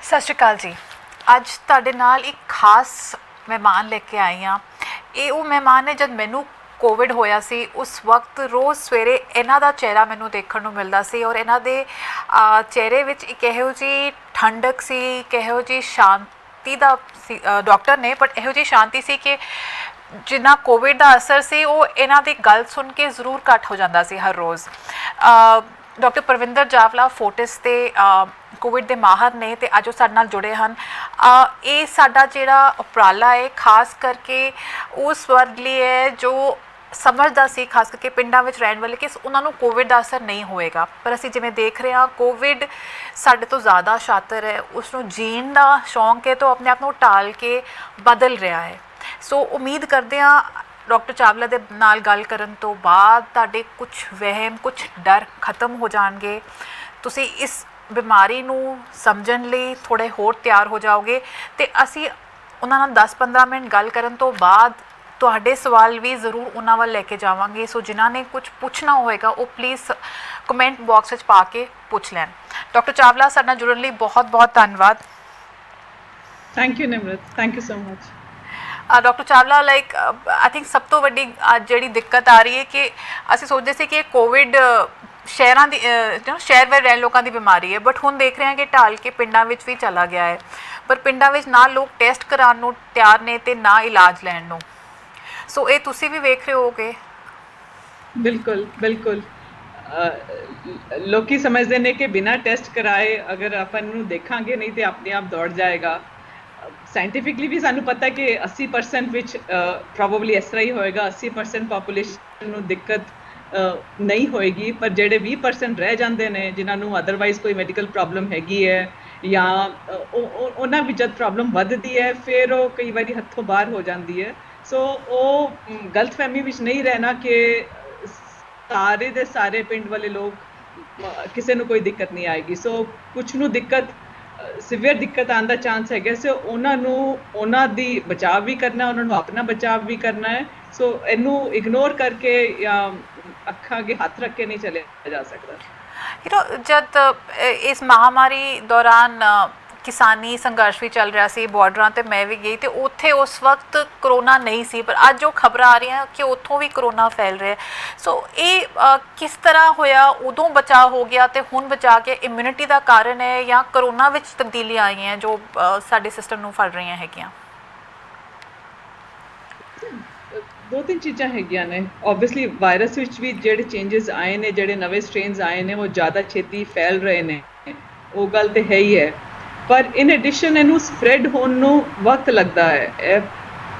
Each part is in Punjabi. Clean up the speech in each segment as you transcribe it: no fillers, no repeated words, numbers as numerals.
ਸਤਿ ਸ਼੍ਰੀ ਅਕਾਲ ਜੀ। ਅੱਜ ਤੁਹਾਡੇ ਨਾਲ ਇੱਕ ਖਾਸ ਮਹਿਮਾਨ ਲੈ ਕੇ ਆਈ ਹਾਂ। ਇਹ ਉਹ ਮਹਿਮਾਨ ਨੇ, ਜਦ ਮੈਨੂੰ ਕੋਵਿਡ ਹੋਇਆ ਸੀ ਉਸ ਵਕਤ ਰੋਜ਼ ਸਵੇਰੇ ਇਹਨਾਂ ਦਾ ਚਿਹਰਾ ਮੈਨੂੰ ਦੇਖਣ ਨੂੰ ਮਿਲਦਾ ਸੀ ਔਰ ਇਹਨਾਂ ਦੇ ਚਿਹਰੇ ਵਿੱਚ ਇੱਕ ਇਹੋ ਜਿਹੀ ਠੰਡਕ ਸੀ, ਇੱਕ ਇਹੋ ਜਿਹੀ ਸ਼ਾਂਤੀ ਦਾ ਸੀ। ਡਾਕਟਰ ਨੇ ਬਟ ਇਹੋ ਜਿਹੀ ਸ਼ਾਂਤੀ ਸੀ ਕਿ ਜਿੰਨਾ ਕੋਵਿਡ ਦਾ ਅਸਰ ਸੀ ਉਹ ਇਹਨਾਂ ਦੀ ਗੱਲ ਸੁਣ ਕੇ ਜ਼ਰੂਰ ਘੱਟ ਹੋ ਜਾਂਦਾ ਸੀ ਹਰ ਰੋਜ਼। ਡਾਕਟਰ ਪਰਵਿੰਦਰ ਜਾਵਲਾ ਫੋਰਟਿਸ ਦੇ ਕੋਵਿਡ ਦੇ ਮਾਹਰ ਨੇ ਅਤੇ ਅੱਜ ਉਹ ਸਾਡੇ ਨਾਲ ਜੁੜੇ ਹਨ। ਇਹ ਸਾਡਾ ਜਿਹੜਾ ਉਪਰਾਲਾ ਹੈ ਖਾਸ ਕਰਕੇ ਉਸ ਵਰਗ ਲਈ ਹੈ ਜੋ ਸਮਝਦਾ ਸੀ, ਖਾਸ ਕਰਕੇ ਪਿੰਡਾਂ ਵਿੱਚ ਰਹਿਣ ਵਾਲੇ, ਕਿ ਉਹਨਾਂ ਨੂੰ ਕੋਵਿਡ ਦਾ ਅਸਰ ਨਹੀਂ ਹੋਏਗਾ। ਪਰ ਅਸੀਂ ਜਿਵੇਂ ਦੇਖ ਰਹੇ ਹਾਂ ਕੋਵਿਡ ਸਾਡੇ ਤੋਂ ਜ਼ਿਆਦਾ ਸ਼ਾਤਰ ਹੈ, ਉਸ ਨੂੰ ਜੀਣ ਦਾ ਸ਼ੌਂਕ ਹੈ ਤਾਂ ਆਪਣੇ ਆਪ ਨੂੰ ਢਾਲ ਕੇ ਬਦਲ ਰਿਹਾ ਹੈ। ਸੋ ਉਮੀਦ ਕਰਦੇ ਹਾਂ ਡਾਕਟਰ ਚਾਵਲਾ ਦੇ ਨਾਲ ਗੱਲ ਕਰਨ ਤੋਂ ਬਾਅਦ ਤੁਹਾਡੇ ਕੁਝ ਵਹਿਮ, ਕੁਝ ਡਰ ਖਤਮ ਹੋ ਜਾਣਗੇ। ਤੁਸੀਂ ਇਸ ਬਿਮਾਰੀ ਨੂੰ ਸਮਝਣ ਲਈ ਥੋੜ੍ਹੇ ਹੋਰ ਤਿਆਰ ਹੋ ਜਾਓਗੇ ਅਤੇ ਅਸੀਂ ਉਹਨਾਂ ਨਾਲ 10-15 ਮਿੰਟ ਗੱਲ ਕਰਨ ਤੋਂ ਬਾਅਦ ਤੁਹਾਡੇ ਸਵਾਲ ਵੀ ਜ਼ਰੂਰ ਉਹਨਾਂ ਵੱਲ ਲੈ ਕੇ ਜਾਵਾਂਗੇ। ਸੋ ਜਿਨ੍ਹਾਂ ਨੇ ਕੁਝ ਪੁੱਛਣਾ ਹੋਏਗਾ ਉਹ ਪਲੀਜ਼ ਕਮੈਂਟ ਬਾਕਸ ਵਿੱਚ ਪਾ ਕੇ ਪੁੱਛ ਲੈਣ। ਡਾਕਟਰ ਚਾਵਲਾ, ਸਾਡੇ ਨਾਲ ਜੁੜਨ ਲਈ ਬਹੁਤ ਬਹੁਤ ਧੰਨਵਾਦ। Thank you Nimrat, thank you so much. Doctor Chawla, like I think ਸਭ ਤੋਂ ਵੱਡੀ ਜਿਹੜੀ ਦਿੱਕਤ ਆ ਰਹੀ ਹੈ ਕਿ ਅਸੀਂ ਸੋਚਦੇ ਸੀ ਕਿ ਕੋਵਿਡ ਸ਼ਹਿਰਾਂ ਦੀ ਸ਼ਹਿਰ ਵਿੱਚ ਰਹਿਣ ਲੋਕਾਂ ਦੀ ਬਿਮਾਰੀ ਹੈ, ਬਟ ਹੁਣ ਦੇਖ ਰਹੇ ਹਾਂ ਕਿ ਢਾਲ ਕੇ ਪਿੰਡਾਂ ਵਿੱਚ ਵੀ ਚਲਾ ਗਿਆ ਹੈ। ਪਰ ਪਿੰਡਾਂ ਵਿੱਚ ਨਾ ਲੋਕ ਟੈਸਟ ਕਰਾਉਣ ਨੂੰ ਤਿਆਰ ਨੇ ਅਤੇ ਨਾ ਇਲਾਜ ਲੈਣ ਨੂੰ। ਸੋ ਇਹ ਤੁਸੀਂ ਵੀ ਵੇਖ ਰਹੇ ਹੋਗੇ। ਬਿਲਕੁਲ ਬਿਲਕੁਲ। ਲੋਕੀ ਸਮਝਦੇ ਨੇ ਕਿ ਬਿਨਾਂ ਟੈਸਟ ਕਰਾਏ ਅਗਰ ਆਪਾਂ ਨੂੰ ਦੇਖਾਂਗੇ ਨਹੀਂ ਤੇ ਆਪਣੇ ਆਪ ਦੌੜ ਜਾਏਗਾ। ਸਾਇੰਟੀਫਿਕਲੀ ਵੀ ਸਾਨੂੰ ਪਤਾ ਕਿ 80% ਵਿੱਚ ਪ੍ਰੋਬੇਬਲੀ ਇਸ ਤਰ੍ਹਾਂ ਹੀ ਹੋਏਗਾ। 80% ਪਾਪੂਲੇਸ਼ਨ ਨੂੰ ਦਿੱਕਤ ਨਹੀਂ ਹੋਏਗੀ, ਪਰ ਜਿਹੜੇ 20% ਰਹਿ ਜਾਂਦੇ ਨੇ ਜਿਨ੍ਹਾਂ ਨੂੰ ਅਦਰਵਾਈਜ਼ ਕੋਈ ਮੈਡੀਕਲ ਪ੍ਰੋਬਲਮ ਹੈਗੀ ਹੈ ਜਾਂ ਉਹਨਾਂ ਵਿੱਚ ਜਦ ਪ੍ਰੋਬਲਮ ਵੱਧਦੀ ਹੈ ਫਿਰ ਉਹ ਕਈ ਵਾਰੀ ਹੱਥੋਂ ਬਾਹਰ ਹੋ ਜਾਂਦੀ ਹੈ। ਸੋ ਉਹ ਗਲਤਫਹਿਮੀ ਵਿੱਚ ਨਹੀਂ ਰਹਿਣਾ ਕਿ ਸਾਰੇ ਦੇ ਸਾਰੇ ਪਿੰਡ ਵਾਲੇ ਲੋਕ ਕਿਸੇ ਨੂੰ ਕੋਈ ਦਿੱਕਤ ਨਹੀਂ ਆਏਗੀ। ਸੋ ਕੁਛ ਨੂੰ ਦਿੱਕਤ ਸੀਵੀਅਰ ਦਿੱਕਤ ਆਉਣ ਦਾ ਚਾਂਸ ਹੈਗਾ। ਸੋ ਉਹਨਾਂ ਨੂੰ ਉਹਨਾਂ ਦੀ ਬਚਾਅ ਵੀ ਕਰਨਾ, ਉਹਨਾਂ ਨੂੰ ਆਪਣਾ ਬਚਾਅ ਵੀ ਕਰਨਾ ਹੈ। ਸੋ ਇਹਨੂੰ ਇਗਨੋਰ ਕਰਕੇ ਜਾਂ ਅੱਖਾਂ ਅੱਗੇ ਹੱਥ ਰੱਖ ਕੇ ਨਹੀਂ ਚਲਿਆ ਜਾ ਸਕਦਾ। ਜਦ ਇਸ ਮਹਾਮਾਰੀ ਦੌਰਾਨ ਕਿਸਾਨੀ ਸੰਘਰਸ਼ ਵੀ ਚੱਲ ਰਿਹਾ ਸੀ ਬਾਰਡਰਾਂ 'ਤੇ, ਮੈਂ ਵੀ ਗਈ ਅਤੇ ਉੱਥੇ ਉਸ ਵਕਤ ਕਰੋਨਾ ਨਹੀਂ ਸੀ, ਪਰ ਅੱਜ ਉਹ ਖਬਰਾਂ ਆ ਰਹੀਆਂ ਕਿ ਉੱਥੋਂ ਵੀ ਕਰੋਨਾ ਫੈਲ ਰਿਹਾ। ਸੋ ਇਹ ਕਿਸ ਤਰ੍ਹਾਂ ਹੋਇਆ? ਉਦੋਂ ਬਚਾਅ ਹੋ ਗਿਆ ਅਤੇ ਹੁਣ ਬਚਾ ਕੇ ਇਮਿਊਨਿਟੀ ਦਾ ਕਾਰਨ ਹੈ ਜਾਂ ਕਰੋਨਾ ਵਿੱਚ ਤਬਦੀਲੀਆਂ ਆਈਆਂ ਜੋ ਸਾਡੇ ਸਿਸਟਮ ਨੂੰ ਫੜ ਰਹੀਆਂ ਹੈਗੀਆਂ? ਦੋ ਤਿੰਨ ਚੀਜ਼ਾਂ ਹੈਗੀਆਂ ਨੇ। ਓਬਵੀਅਸਲੀ ਵਾਇਰਸ ਵਿੱਚ ਵੀ ਜਿਹੜੇ ਚੇਂਜਸ ਆਏ ਨੇ, ਜਿਹੜੇ ਨਵੇਂ ਸਟ੍ਰੇਨਸ ਆਏ ਨੇ ਉਹ ਜ਼ਿਆਦਾ ਛੇਤੀ ਫੈਲ ਰਹੇ ਨੇ, ਉਹ ਗੱਲ ਤਾਂ ਹੈ ਹੀ ਹੈ। ਪਰ ਇਨ ਐਡੀਸ਼ਨ ਇਹਨੂੰ ਸਪਰੈਡ ਹੋਣ ਨੂੰ ਵਕਤ ਲੱਗਦਾ ਹੈ। ਇਹ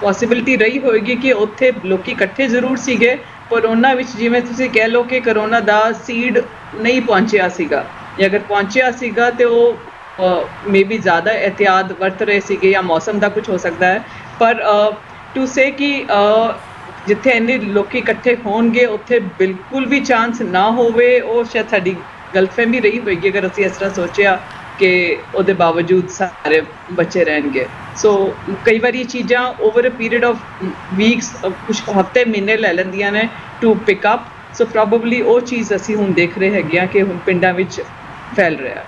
ਪੋਸੀਬਿਲਿਟੀ ਰਹੀ ਹੋਏਗੀ ਕਿ ਉੱਥੇ ਲੋਕੀ ਇਕੱਠੇ ਜ਼ਰੂਰ ਸੀਗੇ ਪਰ ਉਹਨਾਂ ਵਿੱਚ ਜਿਵੇਂ ਤੁਸੀਂ ਕਹਿ ਲਓ ਕਿ ਕਰੋਨਾ ਦਾ ਸੀਡ ਨਹੀਂ ਪਹੁੰਚਿਆ ਸੀਗਾ, ਜਾਂ ਅਗਰ ਪਹੁੰਚਿਆ ਸੀਗਾ ਤੇ ਉਹ ਮੇਬੀ ਜ਼ਿਆਦਾ ਇਹਤਿਆਤ ਵਰਤ ਰਹੇ ਸੀਗੇ ਜਾਂ ਮੌਸਮ ਦਾ ਕੁਝ ਹੋ ਸਕਦਾ ਹੈ। ਪਰ ਟੂ ਸੇ ਕਿ ਜਿੱਥੇ ਇੰਨੇ ਲੋਕੀ ਇਕੱਠੇ ਹੋਣਗੇ ਉੱਥੇ ਬਿਲਕੁਲ ਵੀ ਚਾਂਸ ਨਾ ਹੋਵੇ, ਉਹ ਸ਼ਾਇਦ ਸਾਡੀ ਗਲਤਫਹਿਮੀ ਰਹੀ ਹੋਏਗੀ ਅਗਰ ਅਸੀਂ ਇਸ ਤਰ੍ਹਾਂ ਸੋਚਿਆ ਕਿ ਉਹਦੇ ਬਾਵਜੂਦ ਸਾਰੇ ਬੱਚੇ ਰਹਿਣਗੇ। ਸੋ ਕਈ ਵਾਰੀ ਚੀਜ਼ਾਂ over a period of weeks, ਕੁਛ ਹਫ਼ਤੇ ਮਹੀਨੇ ਲੈ ਲੈਂਦੀਆਂ ਨੇ to pick up. So probably ਉਹ ਚੀਜ਼ ਅਸੀਂ ਹੁਣ ਦੇਖ ਰਹੇ ਹੈਗੇ ਹਾਂ ਕਿ ਹੁਣ ਪਿੰਡਾਂ ਵਿੱਚ ਫੈਲ ਰਿਹਾ।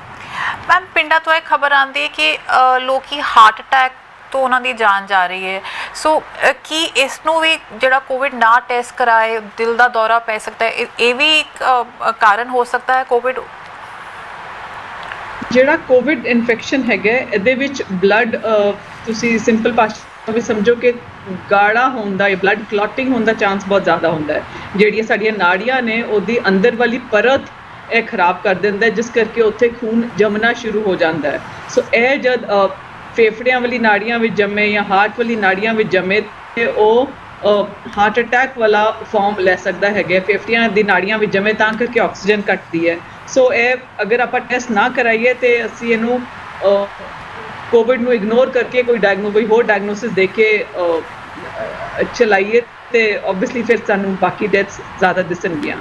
ਮੈਮ, ਪਿੰਡਾਂ ਤੋਂ ਇਹ ਖਬਰ ਆਉਂਦੀ ਹੈ ਕਿ ਲੋਕੀ ਹਾਰਟ ਅਟੈਕ ਤੋਂ ਉਹਨਾਂ ਦੀ ਜਾਨ ਜਾ ਰਹੀ ਹੈ। ਸੋ ਕੀ ਇਸ ਨੂੰ ਵੀ ਜਿਹੜਾ ਕੋਵਿਡ ਨਾ ਟੈਸਟ ਕਰਾਏ ਦਿਲ ਦਾ ਦੌਰਾ ਪੈ ਸਕਦਾ ਹੈ? ਇਹ ਵੀ ਇੱਕ ਕਾਰਨ ਹੋ ਸਕਦਾ ਹੈ ਕੋਵਿਡ? ਜਿਹੜਾ ਕੋਵਿਡ ਇਨਫੈਕਸ਼ਨ ਹੈਗਾ ਇਹਦੇ ਵਿੱਚ ਬਲੱਡ, ਤੁਸੀਂ ਸਿੰਪਲ ਭਾਸ਼ਾ ਵਿੱਚ ਸਮਝੋ ਕਿ ਗਾੜਾ ਹੋਣ ਦਾ, ਬਲੱਡ ਕਲੌਟਿੰਗ ਹੋਣ ਦਾ ਚਾਂਸ ਬਹੁਤ ਜ਼ਿਆਦਾ ਹੁੰਦਾ ਹੈ। ਜਿਹੜੀਆਂ ਸਾਡੀਆਂ ਨਾੜੀਆਂ ਨੇ ਉਹਦੀ ਅੰਦਰ ਵਾਲੀ ਪਰਤ ਇਹ ਖਰਾਬ ਕਰ ਦਿੰਦਾ ਹੈ, ਜਿਸ ਕਰਕੇ ਉੱਥੇ ਖੂਨ ਜੰਮਣਾ ਸ਼ੁਰੂ ਹੋ ਜਾਂਦਾ ਹੈ। ਸੋ ਇਹ ਜਦ ਫੇਫੜਿਆਂ ਵਾਲੀ ਨਾੜੀਆਂ ਵਿੱਚ ਜੰਮੇ ਜਾਂ ਹਾਰਟ ਵਾਲੀ ਨਾੜੀਆਂ ਵਿੱਚ ਜੰਮੇ ਤੇ ਉਹ ਹਾਰਟ ਅਟੈਕ ਵਾਲਾ ਫਾਰਮ ਲੈ ਸਕਦਾ ਹੈਗਾ। ਫੇਫੜਿਆਂ ਦੀ ਨਾੜੀਆਂ ਵਿੱਚ ਜੰਮੇ ਤਾਂ ਕਰਕੇ ਆਕਸੀਜਨ ਘੱਟਦੀ ਹੈ। ਸੋ ਇਹ ਅਗਰ ਆਪਾਂ ਟੈਸਟ ਨਾ ਕਰਾਈਏ ਤੇ ਅਸੀਂ ਇਹਨੂੰ ਕੋਵਿਡ ਨੂੰ ਇਗਨੋਰ ਕਰਕੇ ਕੋਈ ਹੋਰ ਡਾਇਗਨੋਸਿਸ ਦੇ ਕੇ ਚਲਾਈਏ ਤੇ ਓਬਵੀਅਸਲੀ ਫਿਰ ਸਾਨੂੰ ਬਾਕੀ ਡੈਥਸ ਜ਼ਿਆਦਾ ਦਿਸਣਗੀਆਂ।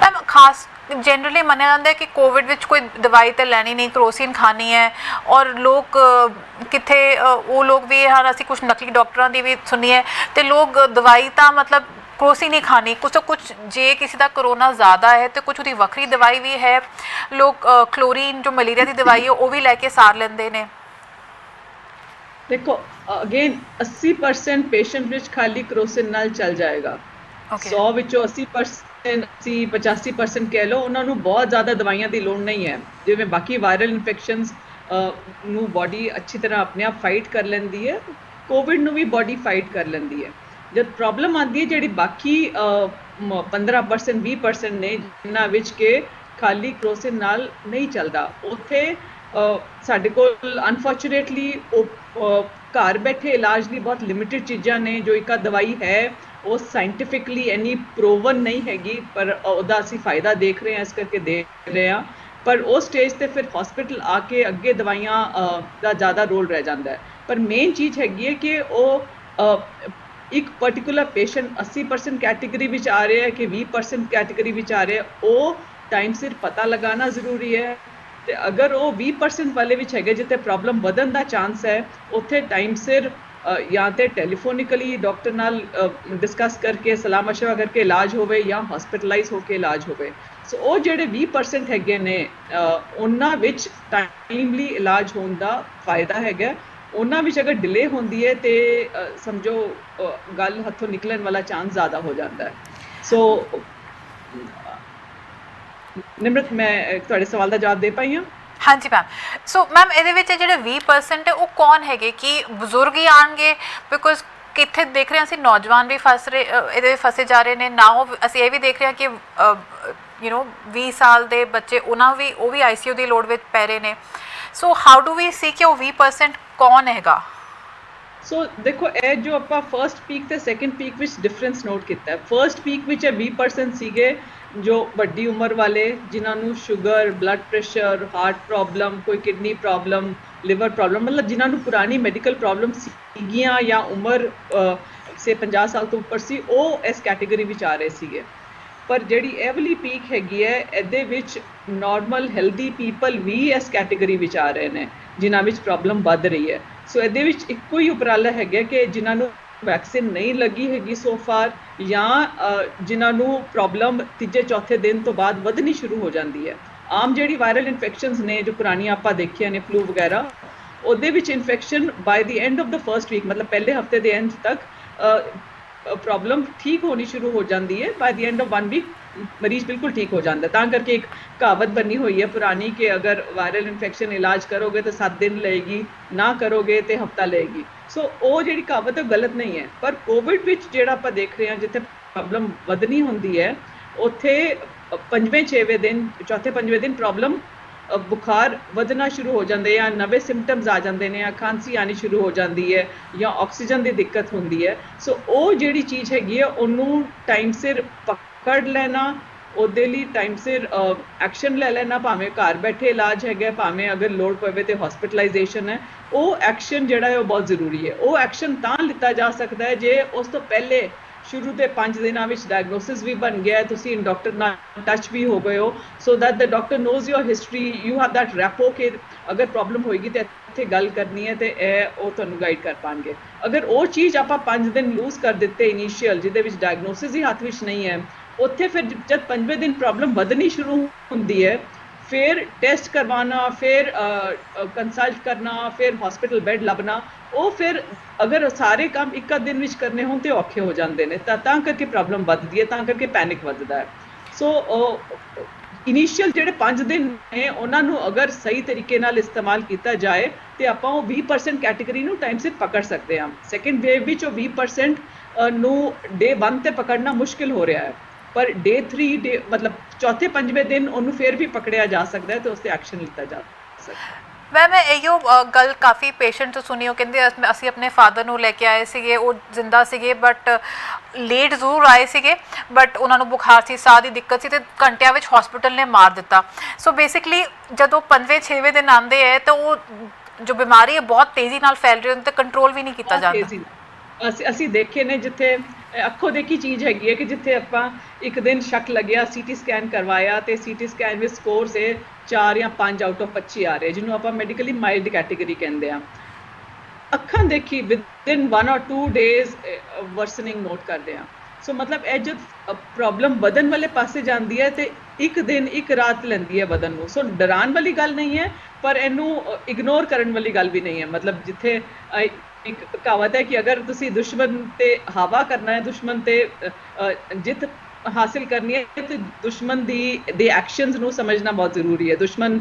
ਮੈਮ, ਖਾਸ ਜਨਰਲੀ ਮੰਨਿਆ ਜਾਂਦਾ ਹੈ ਕਿ ਕੋਵਿਡ ਵਿੱਚ ਕੋਈ ਦਵਾਈ ਤਾਂ ਲੈਣੀ ਨਹੀਂ, ਕਰੋਸੀਨ ਖਾਣੀ ਹੈ। ਔਰ ਲੋਕ ਕਿੱਥੇ ਉਹ ਲੋਕ ਵੀ ਹਨ, ਅਸੀਂ ਕੁਛ ਨਕਲੀ ਡਾਕਟਰਾਂ ਦੀ ਵੀ ਸੁਣੀ ਹੈ, ਅਤੇ ਲੋਕ ਦਵਾਈ ਤਾਂ ਮਤਲਬ ਕਰੋਸੀਨ ਨਹੀਂ ਖਾਣੀ, ਕੁਛ ਜੇ ਕਿਸੇ ਦਾ ਕਰੋਨਾ ਜ਼ਿਆਦਾ ਹੈ ਅਤੇ ਕੁਛ ਉਹਦੀ ਵੱਖਰੀ ਦਵਾਈ ਵੀ ਹੈ। ਲੋਕ ਕਲੋਰੀਨ ਜੋ ਮਲੇਰੀਆ ਦੀ ਦਵਾਈ ਹੈ ਉਹ ਵੀ ਲੈ ਕੇ ਸਾਰ ਲੈਂਦੇ ਨੇ। ਦੇਖੋ ਅਗੇਨ 80% ਪੇਸ਼ੈਂਟ ਵਿੱਚ ਖਾਲੀ ਕਰੋਸਿਨ ਨਾਲ ਚੱਲ ਜਾਏਗਾ। ਓਕੇ। 100 ਵਿੱਚੋਂ 80% 80 85% ਕਹਿ ਲਓ, ਉਹਨਾਂ ਨੂੰ ਬਹੁਤ ਜ਼ਿਆਦਾ ਦਵਾਈਆਂ ਦੀ ਲੋੜ ਨਹੀਂ ਹੈ। ਜਿਵੇਂ ਬਾਕੀ ਵਾਇਰਲ ਇਨਫੈਕਸ਼ਨਸ ਨੂੰ ਬਾਡੀ ਅੱਛੀ ਤਰ੍ਹਾਂ ਆਪਣੇ ਆਪ ਫਾਈਟ ਕਰ ਲੈਂਦੀ ਹੈ, ਕੋਵਿਡ ਨੂੰ ਵੀ ਬਾਡੀ ਫਾਈਟ ਕਰ ਲੈਂਦੀ ਹੈ। ਜਦ ਪ੍ਰੋਬਲਮ ਆਉਂਦੀ ਹੈ ਜਿਹੜੀ ਬਾਕੀ 15% 20% ਨੇ ਜਿਨ੍ਹਾਂ ਵਿੱਚ ਕਿ ਖਾਲੀ ਕਰੋਸਿਨ ਨਾਲ ਨਹੀਂ ਚੱਲਦਾ, ਉੱਥੇ ਸਾਡੇ ਕੋਲ ਅਨਫੋਰਚੂਨੇਟਲੀ ਘਰ ਬੈਠੇ ਇਲਾਜ ਲਈ ਬਹੁਤ ਲਿਮਿਟਿਡ ਚੀਜ਼ਾਂ ਨੇ। ਜੋ ਇੱਕ ਦਵਾਈ ਹੈ ਉਹ ਸਾਇੰਟੀਫਿਕਲੀ ਇੰਨੀ ਪ੍ਰੂਵਨ ਨਹੀਂ ਹੈਗੀ, ਪਰ ਉਹਦਾ ਅਸੀਂ ਫਾਇਦਾ ਦੇਖ ਰਹੇ ਹਾਂ, ਇਸ ਕਰਕੇ ਦੇ ਰਹੇ ਹਾਂ। ਪਰ ਉਸ ਸਟੇਜ ਤੇ ਫਿਰ ਹਸਪੀਟਲ ਆ ਕੇ ਅੱਗੇ ਦਵਾਈਆਂ ਦਾ ਜ਼ਿਆਦਾ ਰੋਲ ਰਹਿ ਜਾਂਦਾ ਹੈ। ਪਰ ਮੇਨ ਚੀਜ਼ ਹੈਗੀ ਹੈ ਕਿ ਉਹ ਇੱਕ ਪਰਟੀਕੂਲਰ ਪੇਸ਼ੈਂਟ 80% ਕੈਟੇਗਰੀ ਵਿੱਚ ਆ ਰਿਹਾ ਹੈ ਕਿ 20% ਕੈਟੇਗਰੀ ਵਿੱਚ ਆ ਰਿਹਾ, ਉਹ ਟਾਈਮ ਸਿਰ ਪਤਾ ਲਗਾਉਣਾ ਜ਼ਰੂਰੀ ਹੈ। ਤੇ ਅਗਰ ਉਹ 20% ਵਾਲੇ ਵਿੱਚ ਹੈਗੇ ਜਿੱਥੇ ਪ੍ਰੋਬਲਮ ਵਧਣ ਦਾ ਚਾਂਸ ਹੈ, ਉੱਥੇ ਟਾਈਮ ਸਿਰ ਜਾਂ ਤੇ ਟੈਲੀਫੋਨਿਕਲੀ ਡਾਕਟਰ ਨਾਲ ਡਿਸਕਸ ਕਰਕੇ ਸਲਾਹ ਮਸ਼ਵਰਾ ਕਰਕੇ ਇਲਾਜ ਹੋਵੇ ਜਾਂ ਹਸਪੀਟਲਾਈਜ਼ ਹੋ ਕੇ ਇਲਾਜ ਹੋਵੇ। ਸੋ ਉਹ ਜਿਹੜੇ 20% ਹੈਗੇ ਨੇ ਉਹਨਾਂ ਵਿੱਚ ਟਾਈਮਲੀ ਇਲਾਜ ਹੋਣ ਦਾ ਫਾਇਦਾ ਹੈਗਾ। ਉਹਨਾਂ ਵਿੱਚ ਅਗਰ ਡਿਲੇ ਹੁੰਦੀ ਹੈ ਤੇ ਸਮਝੋ ਗੱਲ ਹੱਥੋਂ ਨਿਕਲਣ ਵਾਲਾ ਚਾਂਸ ਜ਼ਿਆਦਾ ਹੋ ਜਾਂਦਾ ਹੈ। ਸੋ ਨਿਮਰਤ, ਮੈਂ ਤੁਹਾਡੇ ਸਵਾਲ ਦਾ ਜਵਾਬ ਦੇ ਪਾਈ ਹਾਂ? ਹਾਂਜੀ ਮੈਮ। ਸੋ ਮੈਮ ਇਹਦੇ ਵਿੱਚ ਜਿਹੜੇ 20% ਹੈ ਉਹ ਕੌਣ ਹੈਗੇ? ਕਿ ਬਜ਼ੁਰਗ ਹੀ ਆਉਣਗੇ? ਬਿਕੋਜ਼ ਕਿੱਥੇ ਦੇਖ ਰਹੇ ਹਾਂ ਅਸੀਂ ਨੌਜਵਾਨ ਵੀ ਫਸ ਰਹੇ, ਇਹਦੇ ਫਸੇ ਜਾ ਰਹੇ ਨੇ ਨਾ। ਉਹ ਅਸੀਂ ਇਹ ਵੀ ਦੇਖ ਰਹੇ ਹਾਂ ਕਿ 20 ਸਾਲ ਦੇ ਬੱਚੇ ਉਹ ਵੀ ICU ਦੀ ਲੋੜ ਵਿੱਚ ਪੈ ਰਹੇ ਨੇ। ਸੋ ਹਾਊ ਡੂ ਵੀ ਸੀ ਕਿ ਉਹ 20% ਕੌਣ ਹੈਗਾ? ਸੋ ਦੇਖੋ, ਇਹ ਜੋ ਆਪਾਂ ਫਰਸਟ ਪੀਕ ਤੇ ਸੈਕੰਡ ਪੀਕ ਵਿੱਚ ਡਿਫਰੈਂਸ ਨੋਟ ਕੀਤਾ ਹੈ। ਫਰਸਟ ਪੀਕ ਵਿੱਚ ਇਹ 20% ਸੀਗੇ ਜੋ ਵੱਡੀ ਉਮਰ ਵਾਲੇ, ਜਿਨ੍ਹਾਂ ਨੂੰ sugar, blood pressure, heart problem, ਕੋਈ ਕਿਡਨੀ ਪ੍ਰੋਬਲਮ, ਲਿਵਰ ਪ੍ਰੋਬਲਮ, ਮਤਲਬ ਜਿਨ੍ਹਾਂ ਨੂੰ ਪੁਰਾਣੀ ਮੈਡੀਕਲ ਪ੍ਰੋਬਲਮ ਸੀਗੀਆਂ ਜਾਂ ਉਮਰ ਸੇ 50 ਸਾਲ ਤੋਂ ਉੱਪਰ ਸੀ, ਉਹ ਇਸ ਕੈਟੇਗਰੀ ਵਿੱਚ ਆ ਰਹੇ ਸੀਗੇ। ਪਰ ਜਿਹੜੀ ਇਹ ਵਾਲੀ ਪੀਕ ਹੈਗੀ ਹੈ, ਇਹਦੇ ਵਿੱਚ ਨਾਰਮਲ ਹੈਲਦੀ ਪੀਪਲ ਵੀ ਇਸ ਕੈਟੇਗਰੀ ਵਿੱਚ ਆ ਰਹੇ ਨੇ ਜਿਨ੍ਹਾਂ ਵਿੱਚ ਪ੍ਰੋਬਲਮ ਵੱਧ ਰਹੀ ਹੈ। ਸੋ ਇਹਦੇ ਵਿੱਚ ਇੱਕੋ ਹੀ ਉਪਰਾਲਾ ਹੈਗਾ ਕਿ ਜਿਨ੍ਹਾਂ ਨੂੰ ਵੈਕਸੀਨ ਨਹੀਂ ਲੱਗੀ ਹੈਗੀ ਸੋ ਫਾਰ, ਜਾਂ ਜਿਨ੍ਹਾਂ ਨੂੰ ਪ੍ਰੋਬਲਮ ਤੀਜੇ ਚੌਥੇ ਦਿਨ ਤੋਂ ਬਾਅਦ ਵਧਣੀ ਸ਼ੁਰੂ ਹੋ ਜਾਂਦੀ ਹੈ। ਆਮ ਜਿਹੜੀ ਵਾਇਰਲ ਇਨਫੈਕਸ਼ਨਸ ਨੇ ਜੋ ਪੁਰਾਣੀਆਂ ਆਪਾਂ ਦੇਖੀਆਂ ਨੇ, ਫਲੂ ਵਗੈਰਾ, ਉਹਦੇ ਵਿੱਚ infection by the end of the first week, ਮਤਲਬ ਪਹਿਲੇ ਹਫਤੇ ਦੇ ਐਂਡ ਤੱਕ ਪ੍ਰੋਬਲਮ ਠੀਕ ਹੋਣੀ ਸ਼ੁਰੂ ਹੋ ਜਾਂਦੀ ਹੈ। ਬਾਈ ਦੀ ਐਂਡ ਆਫ 1 ਵੀਕ ਮਰੀਜ਼ ਬਿਲਕੁਲ ਠੀਕ ਹੋ ਜਾਂਦਾ। ਤਾਂ ਕਰਕੇ ਇੱਕ ਕਹਾਵਤ ਬਣੀ ਹੋਈ ਹੈ ਪੁਰਾਣੀ ਕਿ ਅਗਰ ਵਾਇਰਲ ਇਨਫੈਕਸ਼ਨ ਇਲਾਜ ਕਰੋਗੇ ਤਾਂ 7 ਦਿਨ ਲਏਗੀ, ਨਾ ਕਰੋਗੇ ਤੇ ਹਫਤਾ ਲਏਗੀ। ਸੋ ਉਹ ਜਿਹੜੀ ਕਹਾਵਤ ਹੈ ਗਲਤ ਨਹੀਂ ਹੈ। ਪਰ ਕੋਵਿਡ ਵਿੱਚ ਜਿਹੜਾ ਆਪਾਂ ਦੇਖ ਰਹੇ ਹਾਂ ਜਿੱਥੇ ਪ੍ਰੋਬਲਮ ਵਧਣੀ ਹੁੰਦੀ ਹੈ, ਉੱਥੇ ਪੰਜਵੇਂ ਛੇਵੇਂ ਦਿਨ, ਚੌਥੇ ਪੰਜਵੇਂ ਦਿਨ ਪ੍ਰੋਬਲਮ ਬੁਖਾਰ ਵਧਣਾ ਸ਼ੁਰੂ ਹੋ ਜਾਂਦੇ ਜਾਂ ਨਵੇਂ ਸਿੰਪਟਮਸ ਆ ਜਾਂਦੇ ਨੇ, ਜਾਂ ਖਾਂਸੀ ਆਣੀ ਸ਼ੁਰੂ ਹੋ ਜਾਂਦੀ ਹੈ, ਜਾਂ ਆਕਸੀਜਨ ਦੀ ਦਿੱਕਤ ਹੁੰਦੀ ਹੈ। ਸੋ ਉਹ ਜਿਹੜੀ ਚੀਜ਼ ਹੈਗੀ ਹੈ ਉਹਨੂੰ ਟਾਈਮ ਸਿਰ ਪਕੜ ਲੈਣਾ, ਉਹਦੇ ਲਈ ਟਾਈਮ ਸਿਰ ਐਕਸ਼ਨ ਲੈ ਲੈਣਾ, ਭਾਵੇਂ ਘਰ ਬੈਠੇ ਇਲਾਜ ਹੈਗਾ, ਭਾਵੇਂ ਅਗਰ ਲੋੜ ਪਵੇ ਤੇ ਹਸਪੀਟਲਾਈਜੇਸ਼ਨ ਹੈ, ਉਹ ਐਕਸ਼ਨ ਜਿਹੜਾ ਹੈ ਉਹ ਬਹੁਤ ਜ਼ਰੂਰੀ ਹੈ। ਉਹ ਐਕਸ਼ਨ ਤਾਂ ਲਿੱਤਾ ਜਾ ਸਕਦਾ ਹੈ ਜੇ ਉਸ ਤੋਂ ਪਹਿਲੇ ਸ਼ੁਰੂ ਦੇ 5 ਦਿਨਾਂ ਵਿੱਚ ਡਾਇਗਨੋਸਿਸ ਵੀ ਬਣ ਗਿਆ, ਤੁਸੀਂ ਡਾਕਟਰ ਨਾਲ ਟੱਚ ਵੀ ਹੋ ਗਏ ਹੋ, so that the doctor knows your history, you have that repo ਕਿ ਅਗਰ ਪ੍ਰੋਬਲਮ ਹੋਏਗੀ ਤੇ ਇੱਥੇ ਗੱਲ ਕਰਨੀ ਹੈ ਤੇ ਉਹ ਤੁਹਾਨੂੰ ਗਾਈਡ ਕਰ ਪਾਣਗੇ। ਅਗਰ ਉਹ ਚੀਜ਼ ਆਪਾਂ 5 ਦਿਨ ਲੂਜ਼ ਕਰ ਦਿੱਤੇ ਇਨੀਸ਼ੀਅਲ, ਜਿਹਦੇ ਵਿੱਚ ਡਾਇਗਨੋਸਿਸ ਹੀ ਹੱਥ ਵਿੱਚ ਨਹੀਂ ਹੈ, ਉੱਥੇ ਫਿਰ ਜਦ 5ਵੇਂ ਦਿਨ ਪ੍ਰੋਬਲਮ ਵਧਣੀ ਸ਼ੁਰੂ ਹੁੰਦੀ ਹੈ, ਫਿਰ ਟੈਸਟ ਕਰਵਾਉਣਾ, ਫਿਰ ਕੰਸਲਟ ਕਰਨਾ, ਫਿਰ ਹਸਪੀਟਲ ਬੈੱਡ ਲੱਭਣਾ, ਉਹ ਫਿਰ ਅਗਰ ਸਾਰੇ ਕੰਮ ਇੱਕ ਦਿਨ ਵਿੱਚ ਕਰਨੇ ਹੋਣ ਤੇ ਔਖੇ ਹੋ ਜਾਂਦੇ ਨੇ। ਤਾਂ ਕਰਕੇ ਪ੍ਰੋਬਲਮ ਵੱਧਦੀ ਹੈ, ਤਾਂ ਕਰਕੇ ਪੈਨਿਕ ਵੱਧਦਾ ਹੈ। ਸੋ ਇਨੀਸ਼ੀਅਲ ਜਿਹੜੇ 5 ਦਿਨ ਨੇ ਉਹਨਾਂ ਨੂੰ ਅਗਰ ਸਹੀ ਤਰੀਕੇ ਨਾਲ ਇਸਤੇਮਾਲ ਕੀਤਾ ਜਾਏ ਤੇ ਆਪਾਂ ਉਹ 20% ਕੈਟੇਗਰੀ ਨੂੰ ਟਾਈਮ ਸਿਰ ਪਕੜ ਸਕਦੇ ਹਾਂ। ਸੈਕੰਡ ਵੇਵ ਵਿੱਚ ਉਹ 20% ਨੂੰ ਡੇ 1 ਤੇ ਪਕੜਨਾ ਮੁਸ਼ਕਿਲ ਹੋ ਰਿਹਾ ਹੈ, ਪਰ ਡੇ 3 ਮਤਲਬ ਚੌਥੇ ਪੰਜਵੇਂ ਦਿਨ ਉਹਨੂੰ ਫਿਰ ਵੀ ਪਕੜਿਆ ਜਾ ਸਕਦਾ ਹੈ ਤੇ ਉਸ ਤੇ ਐਕਸ਼ਨ ਲਿੱਤਾ ਜਾ ਸਕਦਾ ਹੈ। ਮੈਂ ਇਹੋ ਗੱਲ ਕਾਫੀ ਪੇਸ਼ੈਂਟ ਤੋਂ ਸੁਣੀ। ਉਹ ਕਹਿੰਦੇ ਅਸੀਂ ਆਪਣੇ ਫਾਦਰ ਨੂੰ ਲੈ ਕੇ ਆਏ ਸੀਗੇ, ਉਹ ਜ਼ਿੰਦਾ ਸੀਗੇ ਬਟ ਲੇਟ ਜ਼ਰੂਰ ਆਏ ਸੀਗੇ, ਬਟ ਉਹਨਾਂ ਨੂੰ ਬੁਖਾਰ ਸੀ, ਸਾਹ ਦੀ ਦਿੱਕਤ ਸੀ, ਤੇ ਘੰਟਿਆਂ ਵਿੱਚ ਹਸਪੀਟਲ ਨੇ ਮਾਰ ਦਿੱਤਾ। ਸੋ ਬੇਸਿਕਲੀ ਜਦੋਂ 5ਵੇਂ 6ਵੇਂ ਦਿਨ ਆਉਂਦੇ ਹੈ ਤਾਂ ਉਹ ਜੋ ਬਿਮਾਰੀ ਹੈ ਬਹੁਤ ਤੇਜ਼ੀ ਨਾਲ ਫੈਲ ਰਹੀ ਹੈ ਤੇ ਕੰਟਰੋਲ ਵੀ ਨਹੀਂ ਕੀਤਾ ਜਾਂਦਾ। ਅਸੀਂ ਦੇਖੇ ਨੇ ਜਿੱਥੇ ਅੱਖੋਂ ਦੇਖੀ ਚੀਜ਼ ਹੈਗੀ ਹੈ ਕਿ ਜਿੱਥੇ ਆਪਾਂ ਇੱਕ ਦਿਨ ਸ਼ੱਕ ਲੱਗਿਆ, ਸੀਟੀ ਸਕੈਨ ਕਰਵਾਇਆ ਤੇ ਸੀਟੀ ਸਕੈਨ ਵਿੱਚ ਸਕੋਰ ਸੇ 4 ਜਾਂ 5 ਆਊਟ ਆਫ 25 ਆ ਰਹੇ, ਜਿਹਨੂੰ ਆਪਾਂ ਮੈਡੀਕਲੀ ਮਾਈਲਡ ਕੈਟੇਗਰੀ ਕਹਿੰਦੇ ਆ। ਅੱਖਾਂ ਦੇਖੀ ਵਿਦਿਨ 1 or 2 days ਵਰਸਨਿੰਗ ਨੋਟ ਕਰਦੇ ਆ। ਸੋ ਮਤਲਬ ਇਹ ਜਦ ਪ੍ਰੋਬਲਮ ਵਧਣ ਵਾਲੇ ਪਾਸੇ ਜਾਂਦੀ ਹੈ ਤੇ ਇੱਕ ਦਿਨ ਇੱਕ ਰਾਤ ਲੈਂਦੀ ਹੈ ਵਧਣ ਨੂੰ। ਸੋ ਡਰਾਉਣ ਵਾਲੀ ਗੱਲ ਨਹੀਂ ਹੈ, ਪਰ ਇਹਨੂੰ ਇਗਨੋਰ ਕਰਨ ਵਾਲੀ ਗੱਲ ਵੀ ਨਹੀਂ ਹੈ। ਮਤਲਬ ਜਿੱਥੇ ਇੱਕ ਕਹਾਵਤ ਹੈ ਕਿ ਅਗਰ ਤੁਸੀਂ ਦੁਸ਼ਮਣ ਤੇ ਹਵਾ ਕਰਨਾ ਹੈ, ਦੁਸ਼ਮਣ ਤੇ ਜਿੱਤ ਹਾਸਿਲ ਕਰਨੀ ਹੈ, ਤੇ ਦੁਸ਼ਮਣ ਦੇ ਐਕਸ਼ਨਸ ਨੂੰ ਸਮਝਣਾ ਬਹੁਤ ਜ਼ਰੂਰੀ ਹੈ। ਦੁਸ਼ਮਣ